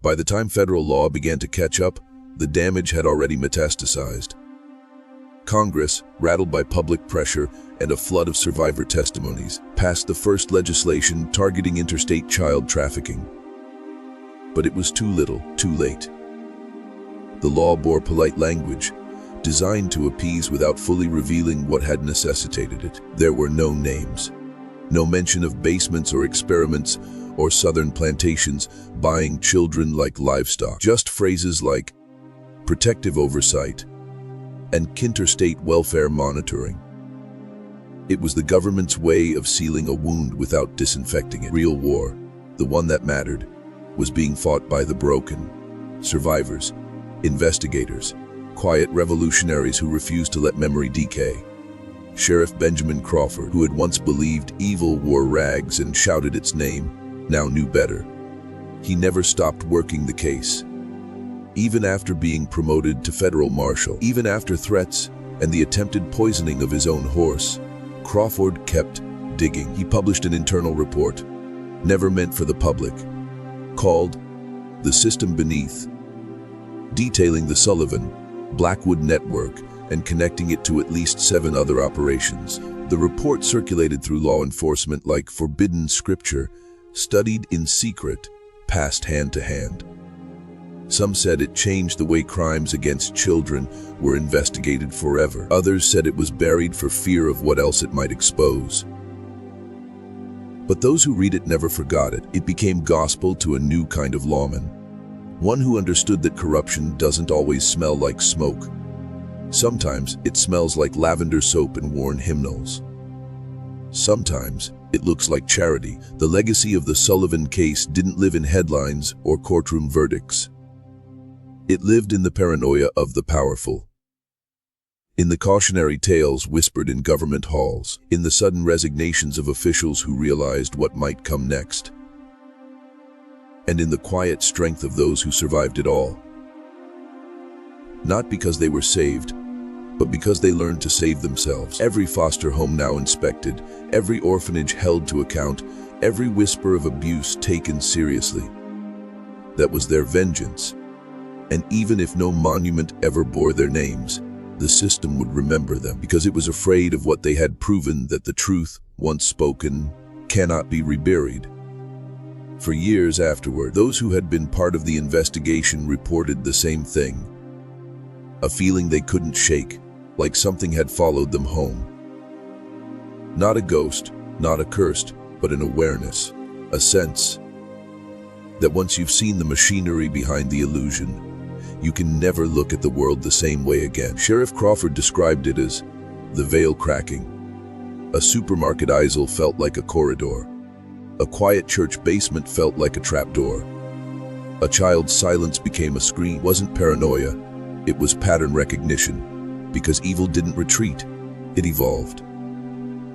By the time federal law began to catch up, the damage had already metastasized. Congress, rattled by public pressure and a flood of survivor testimonies, passed the first legislation targeting interstate child trafficking. But it was too little, too late. The law bore polite language, designed to appease without fully revealing what had necessitated it. There were no names, no mention of basements or experiments or southern plantations buying children like livestock. Just phrases like protective oversight and interstate welfare monitoring. It was the government's way of sealing a wound without disinfecting it. Real war, the one that mattered, was being fought by the broken. Survivors, investigators, quiet revolutionaries who refused to let memory decay. Sheriff Benjamin Crawford, who had once believed evil wore rags and shouted its name, now knew better. He never stopped working the case. Even after being promoted to federal marshal, even after threats and the attempted poisoning of his own horse, Crawford kept digging. He published an internal report, never meant for the public, called "The System Beneath," detailing the Sullivan, Blackwood network and connecting it to at least 7 other operations. The report circulated through law enforcement like forbidden scripture, studied in secret, passed hand to hand. Some said it changed the way crimes against children were investigated forever. Others said it was buried for fear of what else it might expose. But those who read it never forgot it. It became gospel to a new kind of lawman, one who understood that corruption doesn't always smell like smoke. Sometimes it smells like lavender soap and worn hymnals. Sometimes it looks like charity. The legacy of the Sullivan case didn't live in headlines or courtroom verdicts. It lived in the paranoia of the powerful, in the cautionary tales whispered in government halls, in the sudden resignations of officials who realized what might come next, and in the quiet strength of those who survived it all. Not because they were saved, but because they learned to save themselves. Every foster home now inspected, every orphanage held to account, every whisper of abuse taken seriously. That was their vengeance. And even if no monument ever bore their names, the system would remember them because it was afraid of what they had proven, that the truth, once spoken, cannot be reburied. For years afterward, those who had been part of the investigation reported the same thing. A feeling they couldn't shake, like something had followed them home. Not a ghost, not a curse, but an awareness, a sense that once you've seen the machinery behind the illusion, you can never look at the world the same way again. Sheriff Crawford described it as the veil cracking. A supermarket aisle felt like a corridor. A quiet church basement felt like a trapdoor. A child's silence became a scream. It wasn't paranoia, it was pattern recognition. Because evil didn't retreat, it evolved.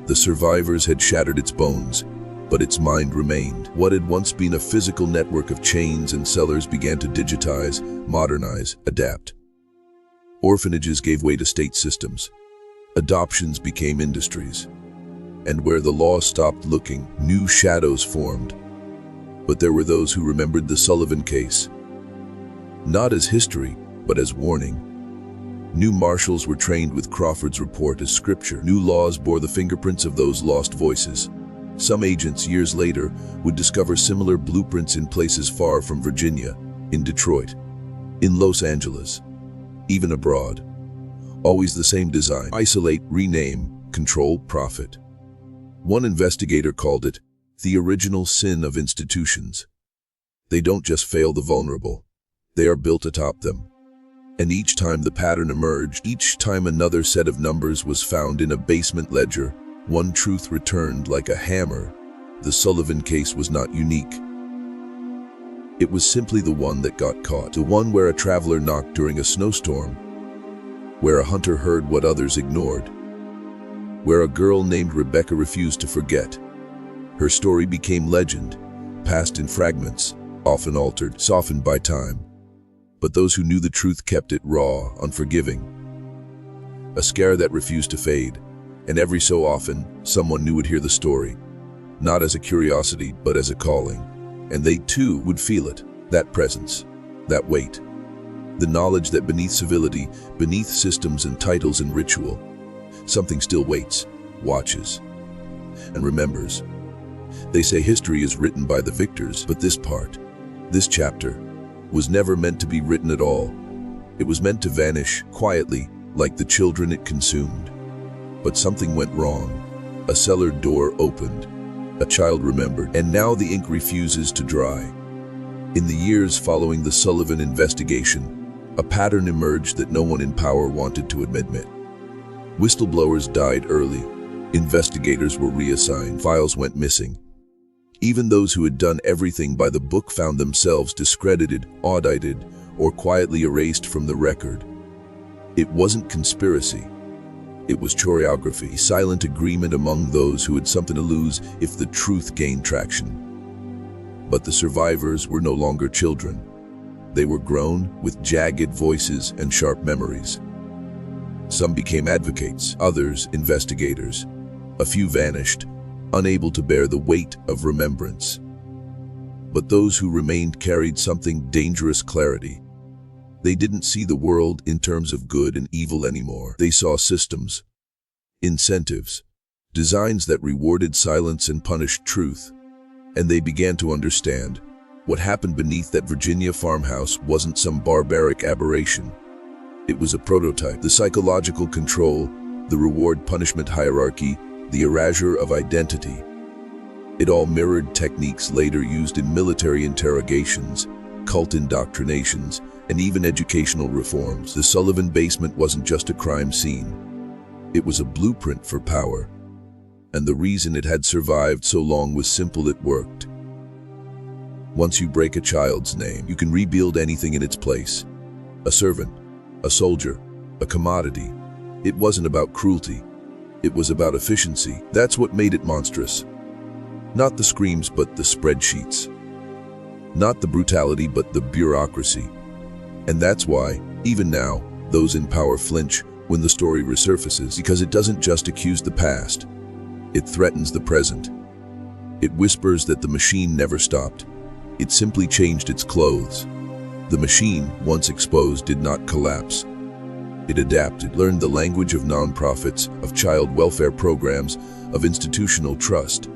The survivors had shattered its bones, but its mind remained. What had once been a physical network of chains and cellars began to digitize, modernize, adapt. Orphanages gave way to state systems. Adoptions became industries. And where the law stopped looking, new shadows formed. But there were those who remembered the Sullivan case, not as history, but as warning. New marshals were trained with Crawford's report as scripture. New laws bore the fingerprints of those lost voices. Some agents, years later, would discover similar blueprints in places far from Virginia, in Detroit, in Los Angeles, even abroad. Always the same design: isolate, rename, control, profit. One investigator called it the original sin of institutions. They don't just fail the vulnerable, they are built atop them. And each time the pattern emerged, each time another set of numbers was found in a basement ledger, one truth returned like a hammer: the Sullivan case was not unique. It was simply the one that got caught, the one where a traveler knocked during a snowstorm, where a hunter heard what others ignored, where a girl named Rebecca refused to forget. Her story became legend, passed in fragments, often altered, softened by time. But those who knew the truth kept it raw, unforgiving. A scare that refused to fade. And every so often, someone new would hear the story, not as a curiosity, but as a calling. And they too would feel it, that presence, that weight. The knowledge that beneath civility, beneath systems and titles and ritual, something still waits, watches, and remembers. They say history is written by the victors, but this part, this chapter, was never meant to be written at all. It was meant to vanish, quietly, like the children it consumed. But something went wrong. A cellar door opened. A child remembered, and now the ink refuses to dry. In the years following the Sullivan investigation, a pattern emerged that no one in power wanted to admit. Whistleblowers died early. Investigators were reassigned. Files went missing. Even those who had done everything by the book found themselves discredited, audited, or quietly erased from the record. It wasn't conspiracy. It was choreography, silent agreement among those who had something to lose if the truth gained traction. But the survivors were no longer children. They were grown, with jagged voices and sharp memories. Some became advocates, others investigators. A few vanished, unable to bear the weight of remembrance. But those who remained carried something: dangerous clarity. They didn't see the world in terms of good and evil anymore. They saw systems, incentives, designs that rewarded silence and punished truth. And they began to understand what happened beneath that Virginia farmhouse wasn't some barbaric aberration. It was a prototype. The psychological control, the reward-punishment hierarchy, the erasure of identity. It all mirrored techniques later used in military interrogations, cult indoctrinations, and even educational reforms. The Sullivan basement wasn't just a crime scene. It was a blueprint for power. And the reason it had survived so long was simple: it worked. Once you break a child's name, you can rebuild anything in its place. A servant, a soldier, a commodity. It wasn't about cruelty. It was about efficiency. That's what made it monstrous. Not the screams, but the spreadsheets. Not the brutality, but the bureaucracy. And that's why, even now, those in power flinch when the story resurfaces, because it doesn't just accuse the past. It threatens the present. It whispers that the machine never stopped. It simply changed its clothes. The machine, once exposed, did not collapse. It adapted, learned the language of nonprofits, of child welfare programs, of institutional trust.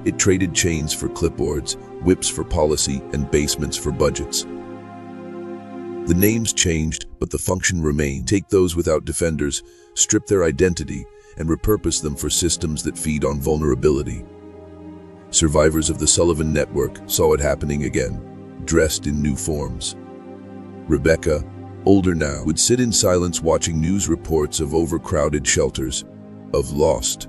It traded chains for clipboards, whips for policy, and basements for budgets. The names changed, but the function remained. Take those without defenders, strip their identity, and repurpose them for systems that feed on vulnerability. Survivors of the Sullivan Network saw it happening again, dressed in new forms. Rebecca, older now, would sit in silence watching news reports of overcrowded shelters, of lost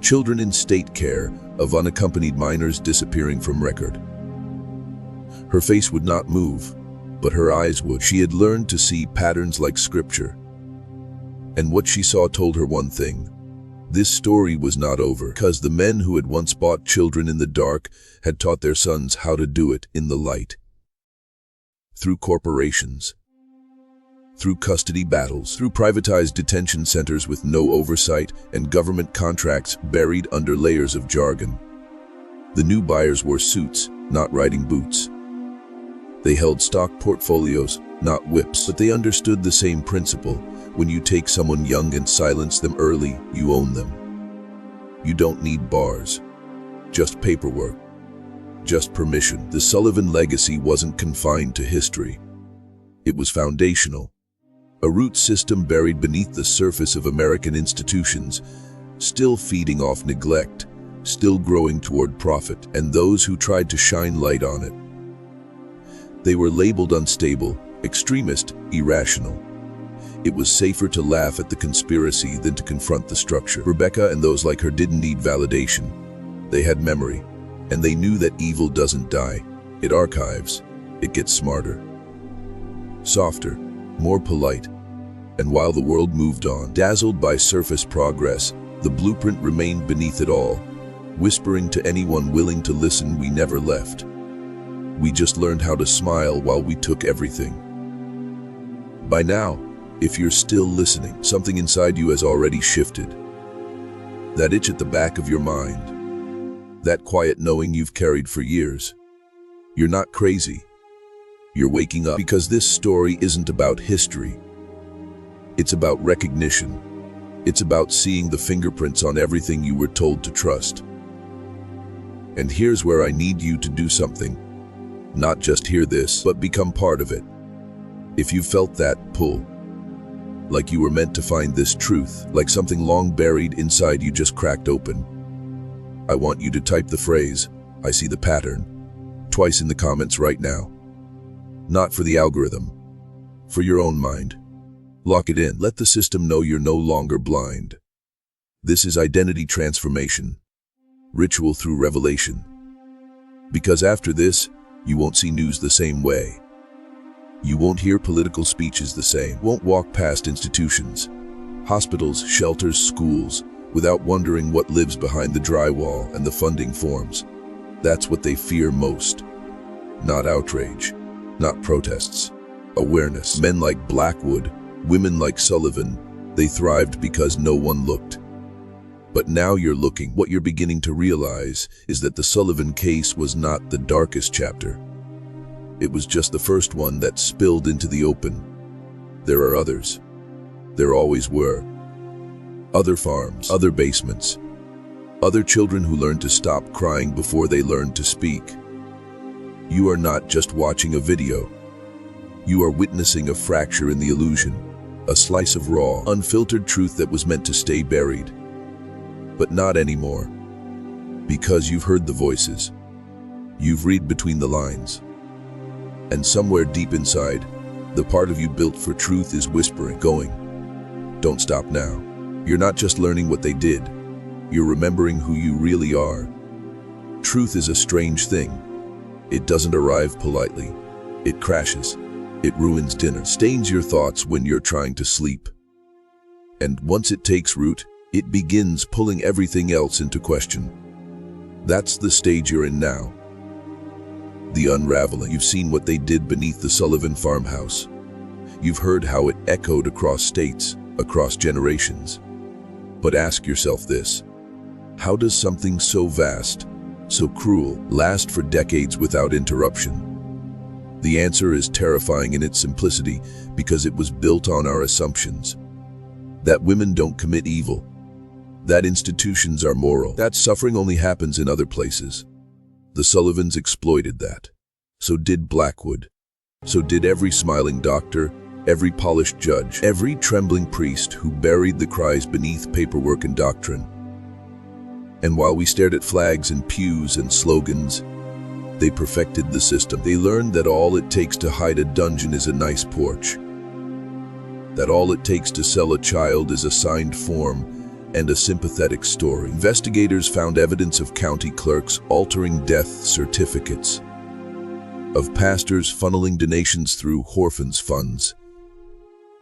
children in state care, of unaccompanied minors disappearing from record. Her face would not move, but her eyes would. She had learned to see patterns like scripture. And what she saw told her one thing: this story was not over, because the men who had once bought children in the dark had taught their sons how to do it in the light. Through corporations, through custody battles, through privatized detention centers with no oversight, and government contracts buried under layers of jargon. The new buyers wore suits, not riding boots. They held stock portfolios, not whips, but they understood the same principle. When you take someone young and silence them early, you own them. You don't need bars, just paperwork, just permission. The Sullivan legacy wasn't confined to history. It was foundational. A root system buried beneath the surface of American institutions, still feeding off neglect, still growing toward profit, and those who tried to shine light on it. They were labeled unstable, extremist, irrational. It was safer to laugh at the conspiracy than to confront the structure. Rebecca and those like her didn't need validation. They had memory, and they knew that evil doesn't die. It archives. It gets smarter, softer, more polite. And while the world moved on, dazzled by surface progress, the blueprint remained beneath it all, whispering to anyone willing to listen, we never left. We just learned how to smile while we took everything. By now, if you're still listening, something inside you has already shifted. That itch at the back of your mind, that quiet knowing you've carried for years. You're not crazy. You're waking up, because this story isn't about history. It's about recognition. It's about seeing the fingerprints on everything you were told to trust. And here's where I need you to do something. Not just hear this, but become part of it. If you felt that pull, like you were meant to find this truth, like something long buried inside you just cracked open, I want you to type the phrase, "I see the pattern," twice in the comments right now. Not for the algorithm, for your own mind. Lock it in. Let the system know you're no longer blind. This is identity transformation, ritual through revelation. Because after this, you won't see news the same way. You won't hear political speeches the same. Won't walk past institutions, hospitals, shelters, schools, without wondering what lives behind the drywall and the funding forms. That's what they fear most. Not outrage, not protests. Awareness. Men like Blackwood, women like Sullivan, they thrived because no one looked. But now you're looking. What you're beginning to realize is that the Sullivan case was not the darkest chapter. It was just the first one that spilled into the open. There are others. There always were. Other farms, other basements, other children who learned to stop crying before they learned to speak. You are not just watching a video. You are witnessing a fracture in the illusion, a slice of raw, unfiltered truth that was meant to stay buried. But not anymore. Because you've heard the voices. You've read between the lines. And somewhere deep inside, the part of you built for truth is whispering, going, "Don't stop now." You're not just learning what they did. You're remembering who you really are. Truth is a strange thing. It doesn't arrive politely. It crashes. It ruins dinner, stains your thoughts when you're trying to sleep. And once it takes root, it begins pulling everything else into question. That's the stage you're in now. The unraveling. You've seen what they did beneath the Sullivan farmhouse. You've heard how it echoed across states, across generations. But ask yourself this: how does something so vast, so cruel, last for decades without interruption? The answer is terrifying in its simplicity, because it was built on our assumptions. That women don't commit evil. That institutions are moral. That suffering only happens in other places. The Sullivans exploited that. So did Blackwood. So did every smiling doctor, every polished judge, every trembling priest who buried the cries beneath paperwork and doctrine. And while we stared at flags and pews and slogans, they perfected the system. They learned that all it takes to hide a dungeon is a nice porch. That all it takes to sell a child is a signed form and a sympathetic story. Investigators found evidence of county clerks altering death certificates, of pastors funneling donations through orphans' funds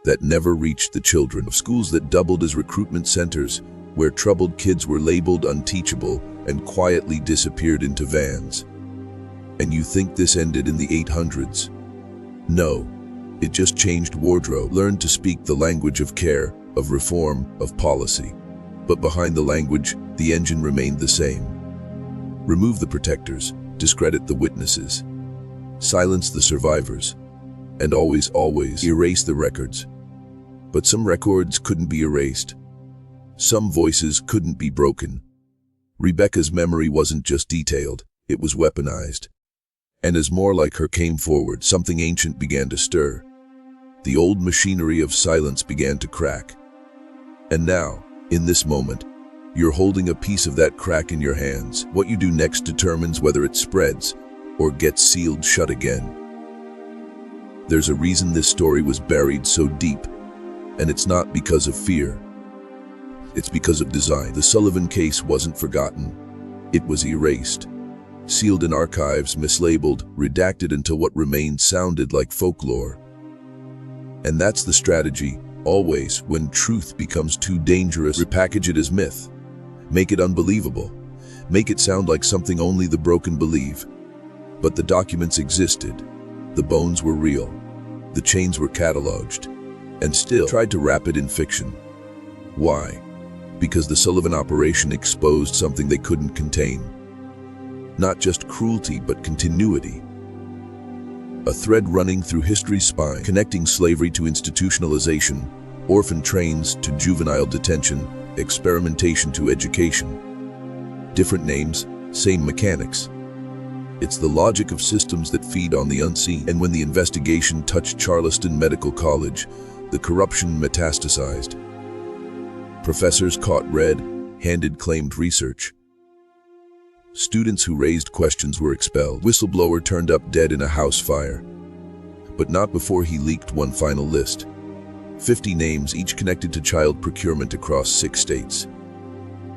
that never reached the children, of schools that doubled as recruitment centers, where troubled kids were labeled unteachable and quietly disappeared into vans. And you think this ended in the 800s? No, it just changed wardrobe, learned to speak the language of care, of reform, of policy. But behind the language, the engine remained the same. Remove the protectors, discredit the witnesses, silence the survivors, and always erase the records. But some records couldn't be erased. Some voices couldn't be broken. Rebecca's memory wasn't just detailed, it was weaponized. And as more like her came forward, something ancient began to stir. The old machinery of silence began to crack. And now, in this moment, you're holding a piece of that crack in your hands. What you do next determines whether it spreads or gets sealed shut again. There's a reason this story was buried so deep, and it's not because of fear. It's because of design. The Sullivan case wasn't forgotten. It was erased, sealed in archives, mislabeled, redacted until what remained sounded like folklore. And that's the strategy. Always, when truth becomes too dangerous, repackage it as myth. Make it unbelievable. Make it sound like something only the broken believe. But the documents existed. The bones were real. The chains were cataloged. And still tried to wrap it in fiction. Why? Because the Sullivan operation exposed something they couldn't contain. Not just cruelty, but continuity. A thread running through history's spine, connecting slavery to institutionalization, orphan trains to juvenile detention, experimentation to education. Different names, same mechanics. It's the logic of systems that feed on the unseen. And when the investigation touched Charleston Medical College, the corruption metastasized. Professors caught red-handed claimed research. Students who raised questions were expelled. Whistleblower turned up dead in a house fire. But not before he leaked one final list. 50 names, each connected to child procurement across 6 states.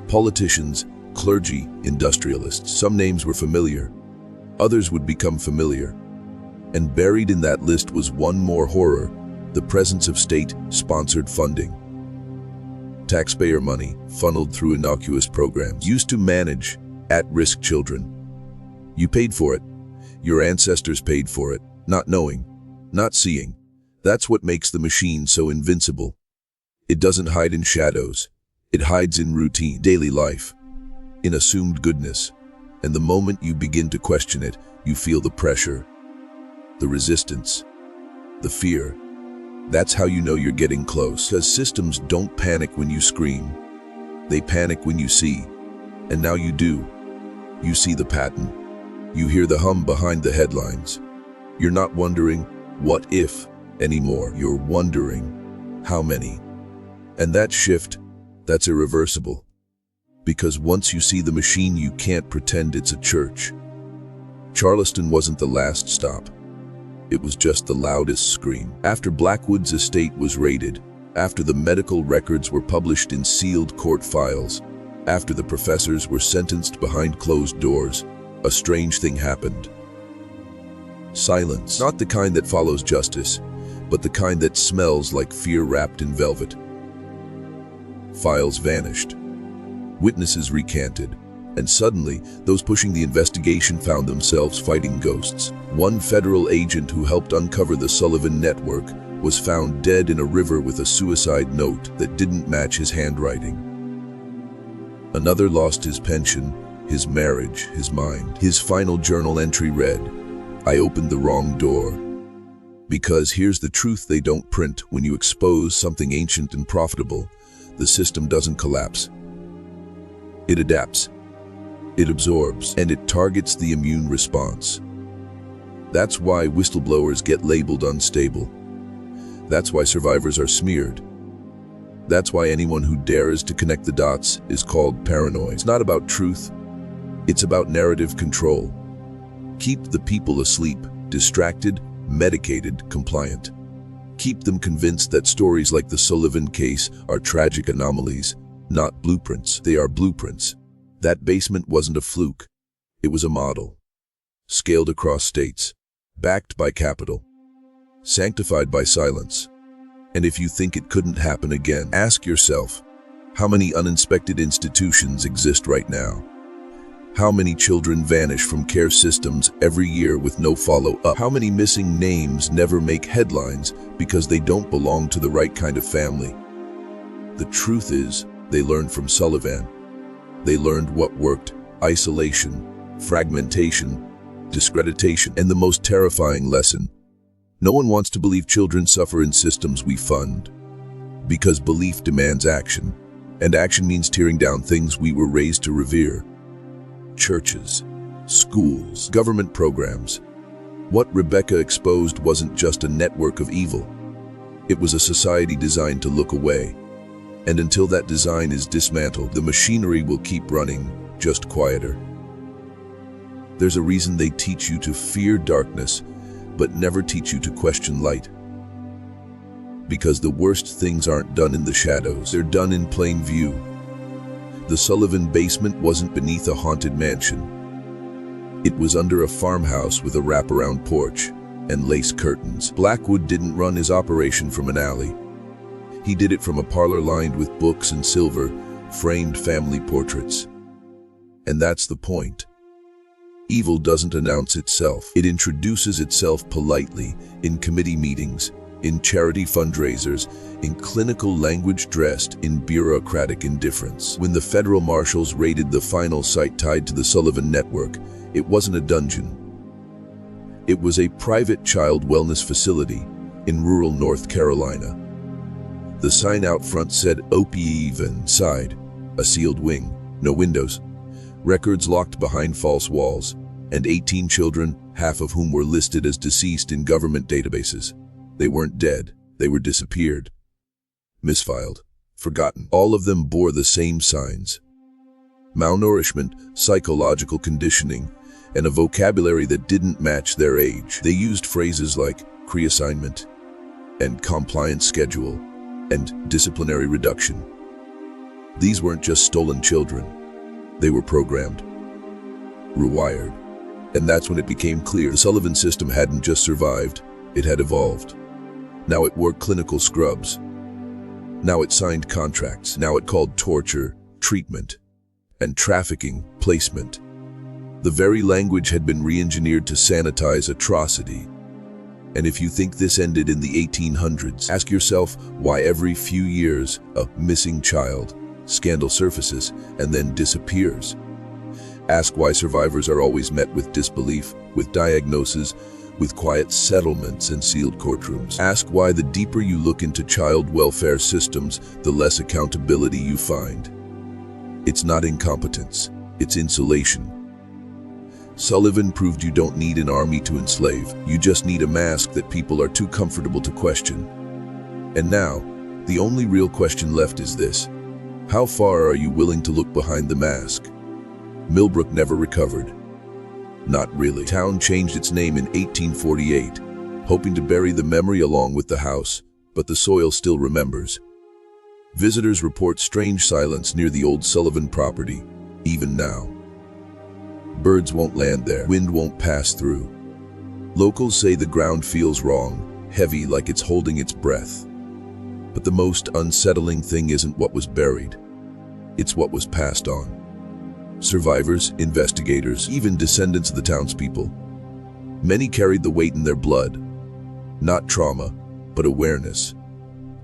Politicians, clergy, industrialists. Some names were familiar. Others would become familiar. And buried in that list was one more horror: the presence of state-sponsored funding. Taxpayer money funneled through innocuous programs used to manage at-risk children. You paid for it. Your ancestors paid for it, not knowing, not seeing. That's what makes the machine so invincible. It doesn't hide in shadows. It hides in routine, daily life, in assumed goodness. And the moment you begin to question it, you feel the pressure. the resistance, the fear. That's how you know you're getting close. Because systems don't panic when you scream. They panic when you see. And now you do. You see the pattern. You hear the hum behind the headlines. You're not wondering, what if, anymore. You're wondering, how many? And that shift, that's irreversible. Because once you see the machine, you can't pretend it's a church. Charleston wasn't the last stop. It was just the loudest scream. After Blackwood's estate was raided, after the medical records were published in sealed court files, after the professors were sentenced behind closed doors, a strange thing happened. Silence. Not the kind that follows justice, but the kind that smells like fear wrapped in velvet. Files vanished. Witnesses recanted. And suddenly, those pushing the investigation found themselves fighting ghosts. One federal agent who helped uncover the Sullivan network was found dead in a river with a suicide note that didn't match his handwriting. Another lost his pension, his marriage, his mind. His final journal entry read, "I opened the wrong door." Because here's the truth they don't print: when you expose something ancient and profitable, the system doesn't collapse. It adapts. It absorbs, and it targets the immune response. That's why whistleblowers get labeled unstable. That's why survivors are smeared. That's why anyone who dares to connect the dots is called paranoid. It's not about truth. It's about narrative control. Keep the people asleep, distracted, medicated, compliant. Keep them convinced that stories like the Sullivan case are tragic anomalies, not blueprints. They are blueprints. That basement wasn't a fluke. It was a model. Scaled across states, backed by capital, sanctified by silence. And if you think it couldn't happen again, ask yourself, how many uninspected institutions exist right now? How many children vanish from care systems every year with no follow-up? How many missing names never make headlines because they don't belong to the right kind of family? The truth is, they learned from Sullivan. They learned what worked: isolation, fragmentation, discreditation, and the most terrifying lesson: no one wants to believe children suffer in systems we fund. Because belief demands action, and action means tearing down things we were raised to revere. Churches, schools, government programs. What Rebecca exposed wasn't just a network of evil. It was a society designed to look away. And until that design is dismantled, the machinery will keep running, just quieter. There's a reason they teach you to fear darkness, but never teach you to question light. Because the worst things aren't done in the shadows, they're done in plain view. The Sullivan basement wasn't beneath a haunted mansion. It was under a farmhouse with a wraparound porch and lace curtains. Blackwood didn't run his operation from an alley. He did it from a parlor lined with books and silver, framed family portraits. And that's the point. Evil doesn't announce itself. It introduces itself politely, in committee meetings, in charity fundraisers, in clinical language dressed in bureaucratic indifference. When the federal marshals raided the final site tied to the Sullivan network, it wasn't a dungeon. It was a private child wellness facility in rural North Carolina. The sign out front said "Open side," a sealed wing, no windows, records locked behind false walls, and 18 children, half of whom were listed as deceased in government databases. They weren't dead, they were disappeared, misfiled, forgotten. All of them bore the same signs: malnourishment, psychological conditioning, and a vocabulary that didn't match their age. They used phrases like "pre-assignment" and "compliance schedule" and "disciplinary reduction." These weren't just stolen children. They were programmed, rewired. And that's when it became clear the Sullivan system hadn't just survived, it had evolved. Now it wore clinical scrubs. Now it signed contracts. Now it called torture treatment and trafficking placement. The very language had been re-engineered to sanitize atrocity. And if you think this ended in the 1800s, ask yourself why every few years a missing child scandal surfaces and then disappears. Ask why survivors are always met with disbelief, with diagnoses, with quiet settlements and sealed courtrooms. Ask why the deeper you look into child welfare systems, the less accountability you find. It's not incompetence, it's insulation. Sullivan proved you don't need an army to enslave, you just need a mask that people are too comfortable to question. And now, the only real question left is this: how far are you willing to look behind the mask? Millbrook never recovered. Not really. The town changed its name in 1848, hoping to bury the memory along with the house, but the soil still remembers. Visitors report strange silence near the old Sullivan property, even now. Birds won't land there, wind won't pass through. Locals say the ground feels wrong, heavy like it's holding its breath. But the most unsettling thing isn't what was buried, it's what was passed on. Survivors, investigators, even descendants of the townspeople. Many carried the weight in their blood. Not trauma, but awareness.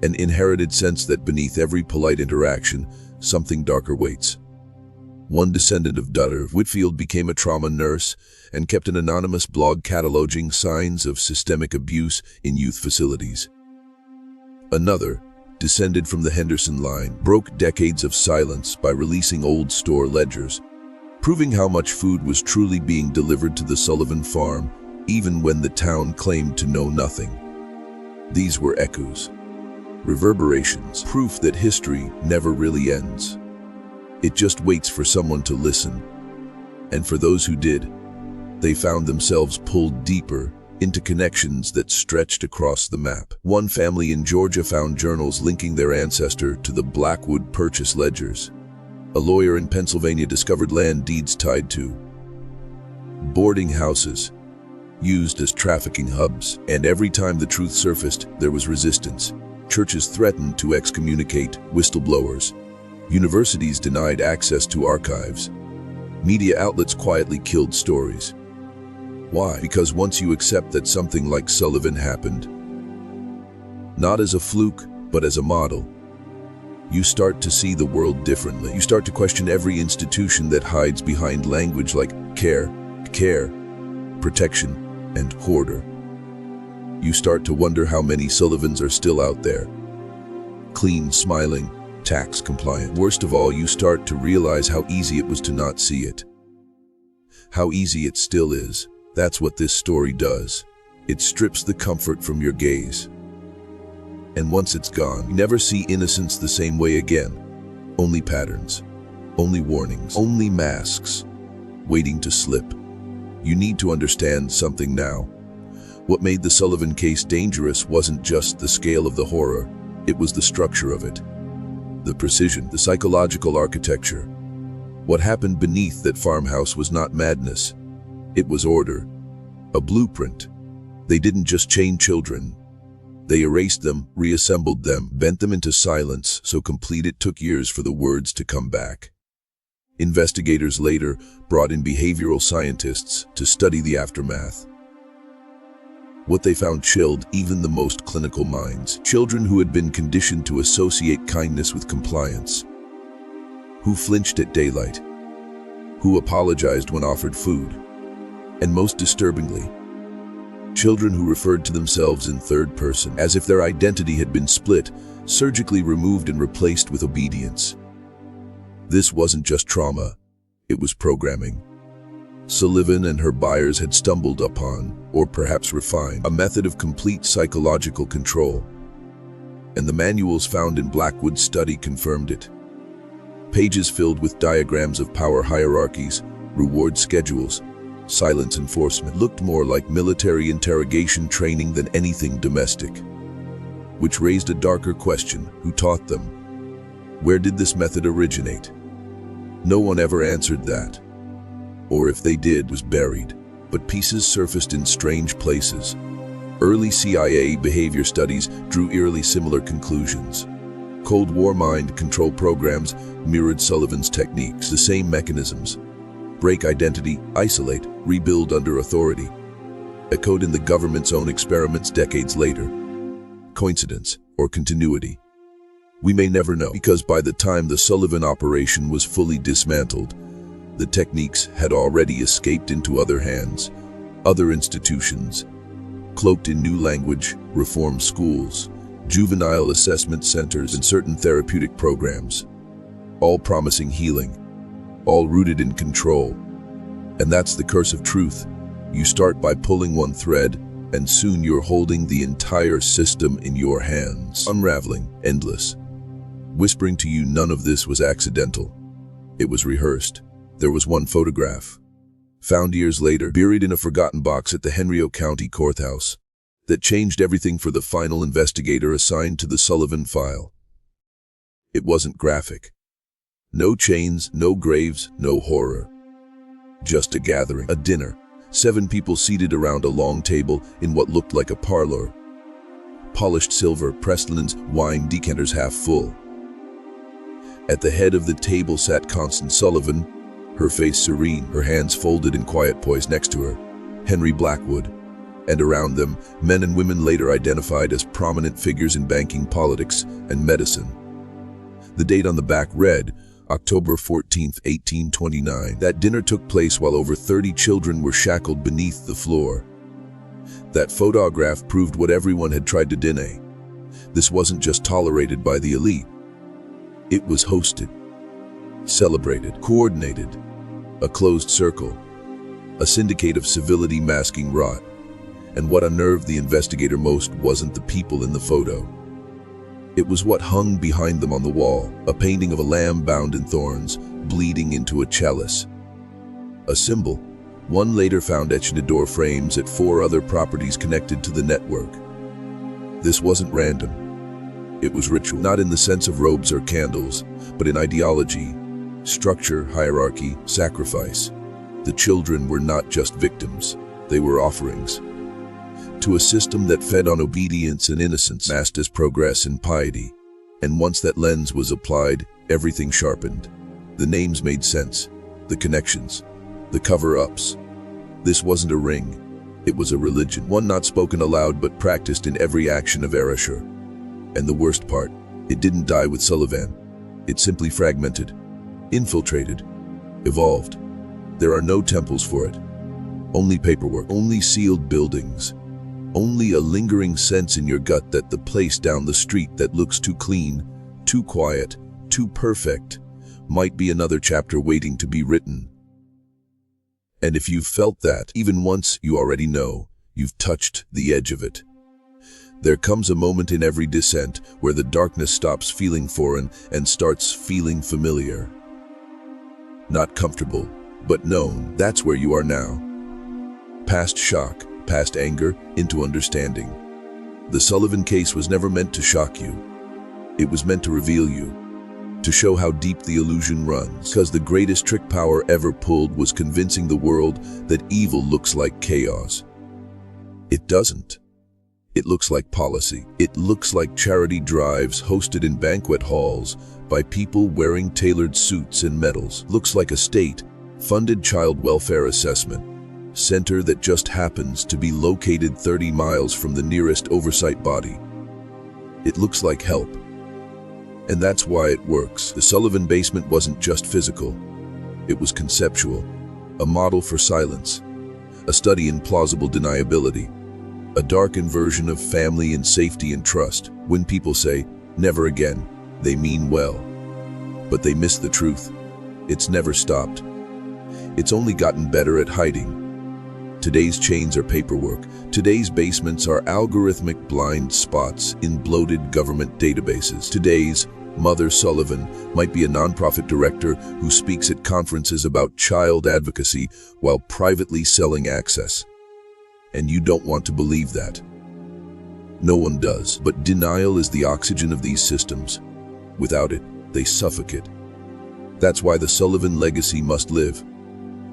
An inherited sense that beneath every polite interaction, something darker waits. One descendant of Dutcher Whitfield became a trauma nurse and kept an anonymous blog cataloging signs of systemic abuse in youth facilities. Another, descended from the Henderson line, broke decades of silence by releasing old store ledgers, proving how much food was truly being delivered to the Sullivan farm, even when the town claimed to know nothing. These were echoes, reverberations, proof that history never really ends. It just waits for someone to listen. And for those who did, they found themselves pulled deeper into connections that stretched across the map. One family in Georgia found journals linking their ancestor to the Blackwood Purchase ledgers. A lawyer in Pennsylvania discovered land deeds tied to boarding houses, used as trafficking hubs. And every time the truth surfaced, there was resistance. Churches threatened to excommunicate whistleblowers. Universities denied access to archives. Media outlets quietly killed stories. Why? Because once you accept that something like Sullivan happened, not as a fluke, but as a model, you start to see the world differently. You start to question every institution that hides behind language like care, protection, and hoarder. You start to wonder how many Sullivans are still out there. Clean, smiling, tax compliant. Worst of all, you start to realize how easy it was to not see it. How easy it still is. That's what this story does. It strips the comfort from your gaze. And once it's gone, you never see innocence the same way again. Only patterns, only warnings, only masks, waiting to slip. You need to understand something now. What made the Sullivan case dangerous wasn't just the scale of the horror, it was the structure of it. The precision, the psychological architecture. What happened beneath that farmhouse was not madness. It was order, a blueprint. They didn't just chain children. They erased them, reassembled them, bent them into silence so complete it took years for the words to come back. Investigators later brought in behavioral scientists to study the aftermath. What they found chilled even the most clinical minds. Children who had been conditioned to associate kindness with compliance, who flinched at daylight, who apologized when offered food, and most disturbingly, children who referred to themselves in third person, as if their identity had been split, surgically removed and replaced with obedience. This wasn't just trauma, it was programming. Sullivan and her buyers had stumbled upon, or perhaps refined, a method of complete psychological control. And the manuals found in Blackwood's study confirmed it. Pages filled with diagrams of power hierarchies, reward schedules, silence enforcement looked more like military interrogation training than anything domestic. Which raised a darker question: who taught them? Where did this method originate? No one ever answered that. Or if they did, was buried. But pieces surfaced in strange places. Early CIA behavior studies drew eerily similar conclusions. Cold War mind control programs mirrored Sullivan's techniques, the same mechanisms. Break identity, isolate, rebuild under authority. Echoed in the government's own experiments decades later. Coincidence or continuity? We may never know, because by the time the Sullivan operation was fully dismantled, the techniques had already escaped into other hands, other institutions, cloaked in new language, reform schools, juvenile assessment centers, and certain therapeutic programs, all promising healing, all rooted in control. And that's the curse of truth. You start by pulling one thread, and soon you're holding the entire system in your hands, unraveling, endless, whispering to you none of this was accidental. It was rehearsed. There was one photograph, found years later, buried in a forgotten box at the Henry County Courthouse, that changed everything for the final investigator assigned to the Sullivan file. It wasn't graphic. No chains, no graves, no horror. Just a gathering, a dinner. 7 people seated around a long table in what looked like a parlor. Polished silver, pressed linens, wine decanters half full. At the head of the table sat Constance Sullivan, her face serene, her hands folded in quiet poise. Next to her, Henry Blackwood, and around them, men and women later identified as prominent figures in banking, politics, and medicine. The date on the back read, October 14, 1829. That dinner took place while over 30 children were shackled beneath the floor. That photograph proved what everyone had tried to deny. This wasn't just tolerated by the elite. It was hosted, celebrated, coordinated, a closed circle, a syndicate of civility masking rot. And what unnerved the investigator most wasn't the people in the photo. It was what hung behind them on the wall, a painting of a lamb bound in thorns, bleeding into a chalice. A symbol, one later found etched into door frames at 4 other properties connected to the network. This wasn't random. It was ritual, not in the sense of robes or candles, but in ideology, structure, hierarchy, sacrifice. The children were not just victims, they were offerings. To a system that fed on obedience and innocence, masked as progress and piety. And once that lens was applied, everything sharpened. The names made sense, the connections, the cover-ups. This wasn't a ring, it was a religion, one not spoken aloud but practiced in every action of erasure. And the worst part, it didn't die with Sullivan. It simply fragmented, infiltrated, evolved. There are no temples for it. Only paperwork, only sealed buildings. Only a lingering sense in your gut that the place down the street that looks too clean, too quiet, too perfect, might be another chapter waiting to be written. And if you've felt that, even once, you already know, you've touched the edge of it. There comes a moment in every descent where the darkness stops feeling foreign and starts feeling familiar. Not comfortable, but known. That's where you are now. Past shock, past anger, into understanding. The Sullivan case was never meant to shock you. It was meant to reveal you, to show how deep the illusion runs. Because the greatest trick power ever pulled was convincing the world that evil looks like chaos. It doesn't. It looks like policy. It looks like charity drives hosted in banquet halls by people wearing tailored suits and medals. Looks like a state-funded child welfare assessment center that just happens to be located 30 miles from the nearest oversight body. It looks like help. And that's why it works. The Sullivan basement wasn't just physical. It was conceptual, a model for silence, a study in plausible deniability, a darkened version of family and safety and trust. When people say, never again, they mean well. But they miss the truth. It's never stopped. It's only gotten better at hiding. Today's chains are paperwork. Today's basements are algorithmic blind spots in bloated government databases. Today's Mother Sullivan might be a nonprofit director who speaks at conferences about child advocacy while privately selling access. And you don't want to believe that. No one does. But denial is the oxygen of these systems. Without it, they suffocate. That's why the Sullivan legacy must live.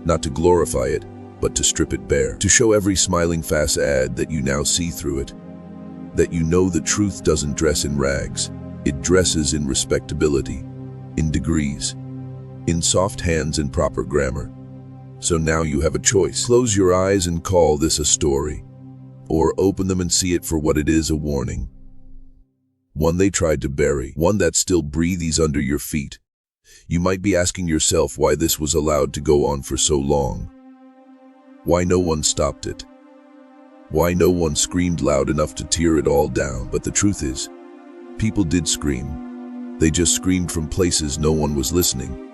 Not to glorify it, but to strip it bare. To show every smiling facade that you now see through it. That you know the truth doesn't dress in rags. It dresses in respectability, in degrees, in soft hands and proper grammar. So now you have a choice. Close your eyes and call this a story, or open them and see it for what it is, a warning. One they tried to bury, one that still breathes under your feet. You might be asking yourself why this was allowed to go on for so long. Why no one stopped it. Why no one screamed loud enough to tear it all down. But the truth is, people did scream. They just screamed from places no one was listening.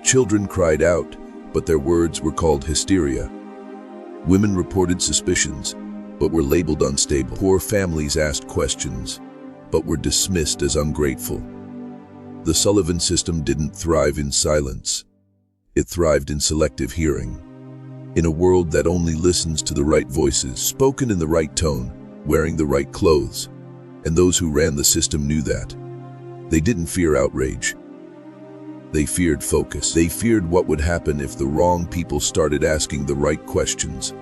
Children cried out, but their words were called hysteria. Women reported suspicions, but were labeled unstable. Poor families asked questions, but were dismissed as ungrateful. The Sullivan system didn't thrive in silence. It thrived in selective hearing. In a world that only listens to the right voices, spoken in the right tone, wearing the right clothes. And those who ran the system knew that. They didn't fear outrage. They feared focus. They feared what would happen if the wrong people started asking the right questions.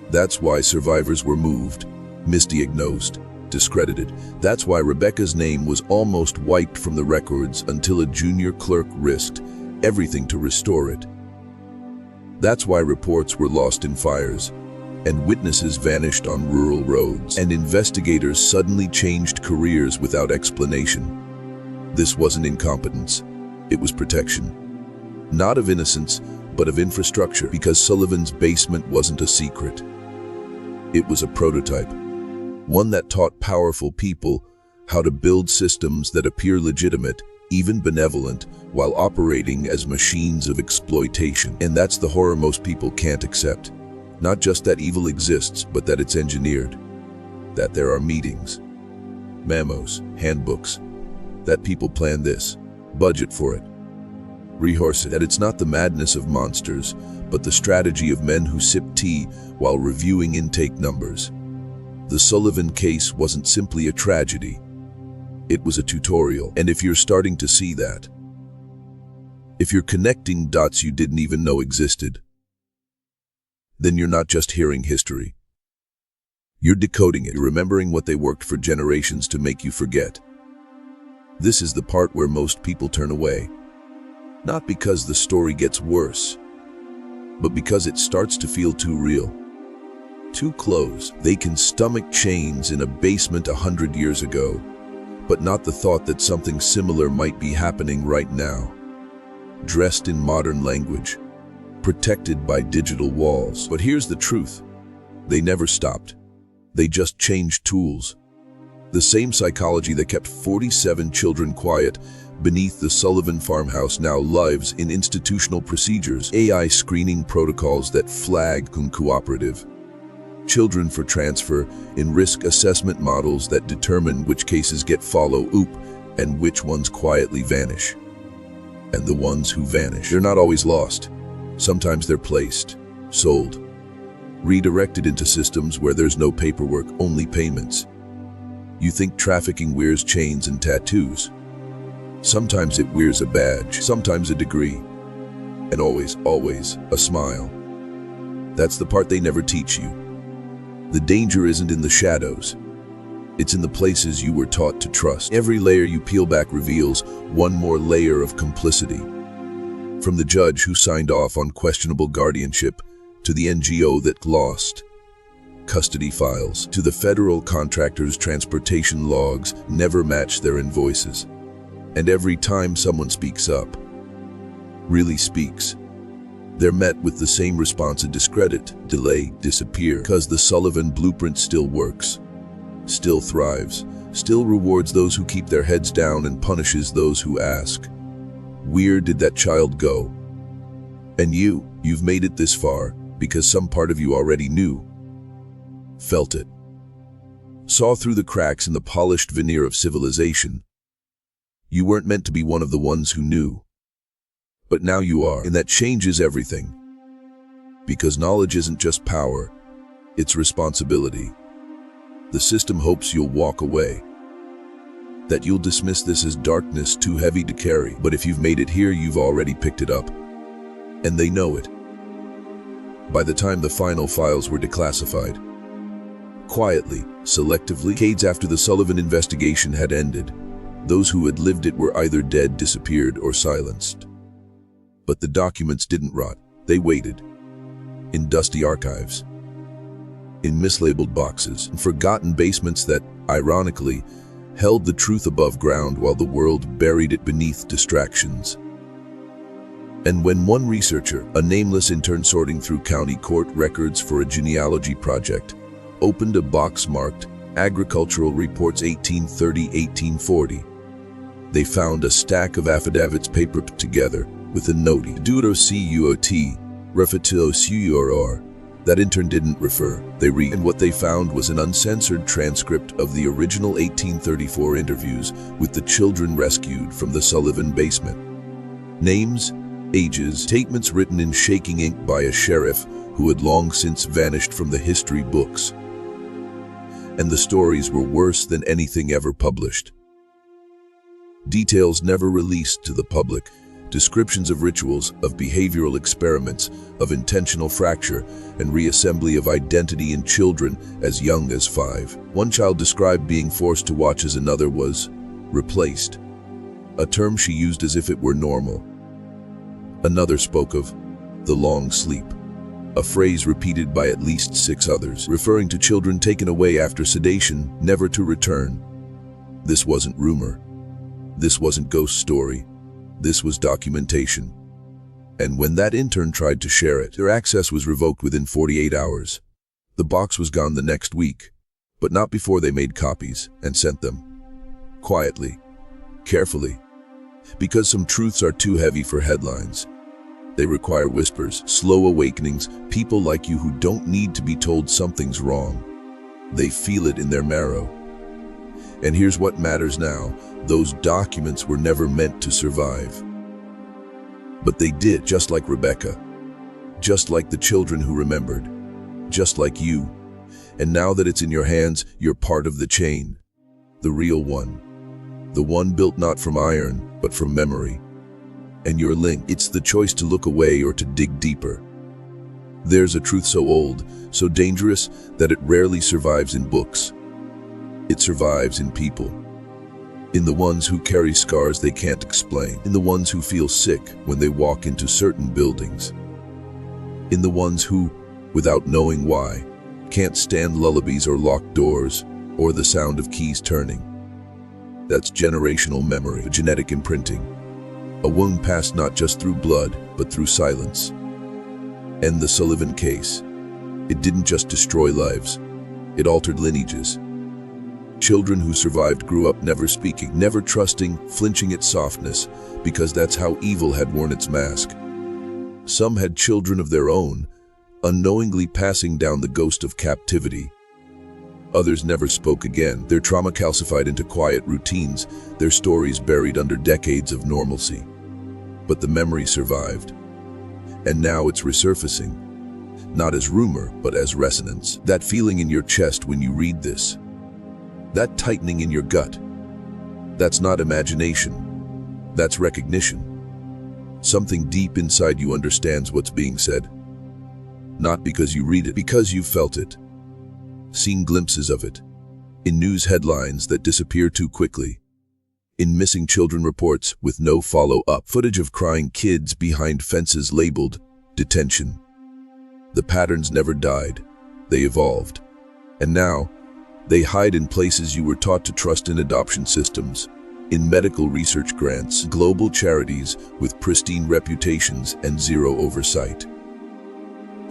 That's why survivors were moved, misdiagnosed, discredited. That's why Rebecca's name was almost wiped from the records until a junior clerk risked everything to restore it. That's why reports were lost in fires, and witnesses vanished on rural roads, and investigators suddenly changed careers without explanation. This wasn't incompetence, it was protection. Not of innocence, but of infrastructure, because Sullivan's basement wasn't a secret. It was a prototype, one that taught powerful people how to build systems that appear legitimate, even benevolent, while operating as machines of exploitation. And that's the horror most people can't accept. Not just that evil exists, but that it's engineered. That there are meetings, memos, handbooks, that people plan this, budget for it, rehearse it. That it's not the madness of monsters, but the strategy of men who sip tea while reviewing intake numbers. The Sullivan case wasn't simply a tragedy. It was a tutorial. And if you're starting to see that, if you're connecting dots you didn't even know existed, then you're not just hearing history. You're decoding it. You're remembering what they worked for generations to make you forget. This is the part where most people turn away. Not because the story gets worse, but because it starts to feel too real. Too close. They can stomach chains in a basement 100 years ago, but not the thought that something similar might be happening right now. Dressed in modern language, protected by digital walls. But here's the truth. They never stopped. They just changed tools. The same psychology that kept 47 children quiet beneath the Sullivan farmhouse now lives in institutional procedures, AI screening protocols that flag cooperative, children for transfer in risk assessment models that determine which cases get follow-up and which ones quietly vanish. And the ones who vanish, they're not always lost. Sometimes they're placed, sold, redirected into systems where there's no paperwork, only payments. You think trafficking wears chains and tattoos. Sometimes it wears a badge, sometimes a degree, and always, always a smile. That's the part they never teach you. The danger isn't in the shadows. It's in the places you were taught to trust. Every layer you peel back reveals one more layer of complicity. From the judge who signed off on questionable guardianship, to the NGO that lost custody files, to the federal contractor's transportation logs never matched their invoices. And every time someone speaks up, really speaks, they're met with the same response of discredit, delay, disappear, because the Sullivan blueprint still works, still thrives, still rewards those who keep their heads down and punishes those who ask, "Where did that child go?" And you've made it this far because some part of you already knew, felt it, saw through the cracks in the polished veneer of civilization. You weren't meant to be one of the ones who knew. But now you are, and that changes everything. Because knowledge isn't just power, it's responsibility. The system hopes you'll walk away, that you'll dismiss this as darkness too heavy to carry. But if you've made it here, you've already picked it up. And they know it. By the time the final files were declassified, quietly, selectively, decades after the Sullivan investigation had ended, those who had lived it were either dead, disappeared, or silenced. But the documents didn't rot. They waited. In dusty archives, in mislabeled boxes, in forgotten basements that, ironically, held the truth above ground while the world buried it beneath distractions. And when one researcher, a nameless intern sorting through county court records for a genealogy project, opened a box marked Agricultural Reports 1830-1840, they found a stack of affidavits papered together with a noti, duro cuot, refatilo cuor. That intern didn't refer, they read, and what they found was an uncensored transcript of the original 1834 interviews with the children rescued from the Sullivan basement. Names, ages, statements written in shaking ink by a sheriff who had long since vanished from the history books. And the stories were worse than anything ever published. Details never released to the public, descriptions of rituals, of behavioral experiments, of intentional fracture and reassembly of identity in children as young as 5. One child described being forced to watch as another was replaced, a term she used as if it were normal. Another spoke of the long sleep, a phrase repeated by at least 6 others, referring to children taken away after sedation, never to return. This wasn't rumor. This wasn't ghost story. This was documentation. And when that intern tried to share it, their access was revoked within 48 hours. The box was gone the next week, but not before they made copies and sent them. Quietly, carefully, because some truths are too heavy for headlines. They require whispers, slow awakenings, people like you who don't need to be told something's wrong. They feel it in their marrow. And here's what matters now. Those documents were never meant to survive. But they did, just like Rebecca, just like the children who remembered, just like you. And now that it's in your hands, you're part of the chain. The real one. The one built not from iron, but from memory. And your link, it's the choice to look away or to dig deeper. There's a truth so old, so dangerous, that it rarely survives in books. It survives in people. In the ones who carry scars they can't explain. In the ones who feel sick when they walk into certain buildings. In the ones who, without knowing why, can't stand lullabies or locked doors, or the sound of keys turning. That's generational memory, a genetic imprinting. A wound passed not just through blood, but through silence. And the Sullivan case. It didn't just destroy lives. It altered lineages. Children who survived grew up never speaking, never trusting, flinching at softness, because that's how evil had worn its mask. Some had children of their own, unknowingly passing down the ghost of captivity. Others never spoke again, their trauma calcified into quiet routines, their stories buried under decades of normalcy. But the memory survived. And now it's resurfacing, not as rumor, but as resonance. That feeling in your chest when you read this. That tightening in your gut. That's not imagination. That's recognition. Something deep inside you understands what's being said. Not because you read it, because you felt it. Seen glimpses of it. In news headlines that disappear too quickly. In missing children reports with no follow-up. Footage of crying kids behind fences labeled detention. The patterns never died. They evolved. And now, they hide in places you were taught to trust, in adoption systems, in medical research grants, global charities with pristine reputations and zero oversight.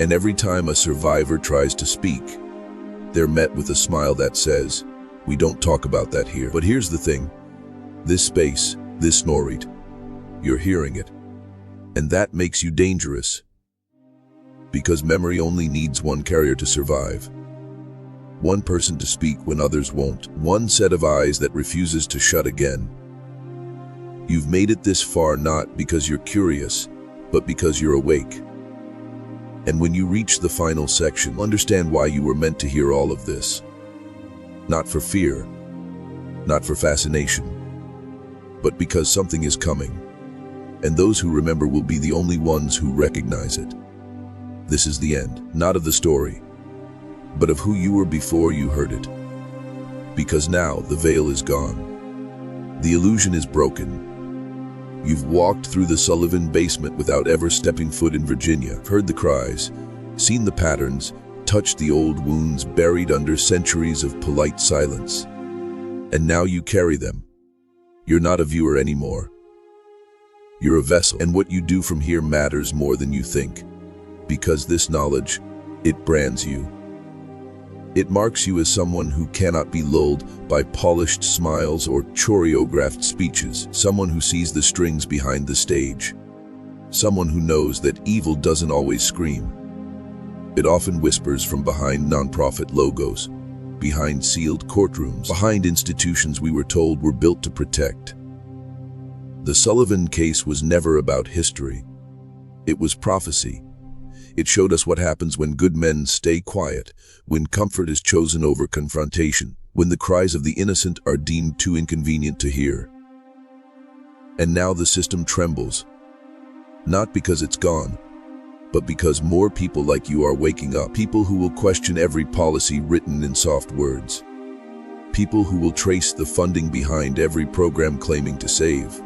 And every time a survivor tries to speak, they're met with a smile that says, "We don't talk about that here." But here's the thing. This space, this story, you're hearing it. And that makes you dangerous. Because memory only needs one carrier to survive. One person to speak when others won't. One set of eyes that refuses to shut again. You've made it this far not because you're curious, but because you're awake. And when you reach the final section, understand why you were meant to hear all of this. Not for fear, not for fascination, but because something is coming. And those who remember will be the only ones who recognize it. This is the end, not of the story, but of who you were before you heard it. Because now the veil is gone. The illusion is broken. You've walked through the Sullivan basement without ever stepping foot in Virginia, heard the cries, seen the patterns, touched the old wounds buried under centuries of polite silence. And now you carry them. You're not a viewer anymore. You're a vessel, and what you do from here matters more than you think. Because this knowledge, it brands you. It marks you as someone who cannot be lulled by polished smiles or choreographed speeches, someone who sees the strings behind the stage, someone who knows that evil doesn't always scream. It often whispers from behind nonprofit logos, behind sealed courtrooms, behind institutions we were told were built to protect. The Sullivan case was never about history. It was prophecy. It showed us what happens when good men stay quiet, when comfort is chosen over confrontation, when the cries of the innocent are deemed too inconvenient to hear. And now the system trembles, not because it's gone, but because more people like you are waking up, people who will question every policy written in soft words, people who will trace the funding behind every program claiming to save,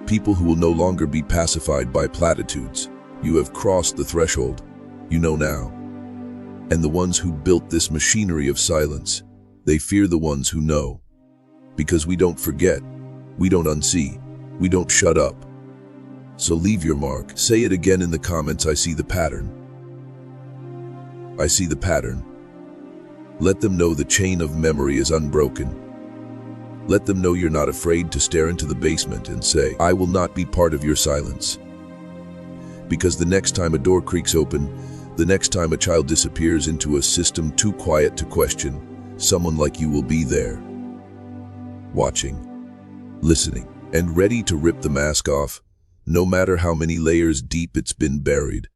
people who will no longer be pacified by platitudes. You have crossed the threshold, you know now. And the ones who built this machinery of silence, they fear the ones who know. Because we don't forget, we don't unsee, we don't shut up. So leave your mark. Say it again in the comments. I see the pattern. I see the pattern. Let them know the chain of memory is unbroken. Let them know you're not afraid to stare into the basement and say, I will not be part of your silence. Because the next time a door creaks open, the next time a child disappears into a system too quiet to question, someone like you will be there, watching, listening, and ready to rip the mask off, no matter how many layers deep it's been buried.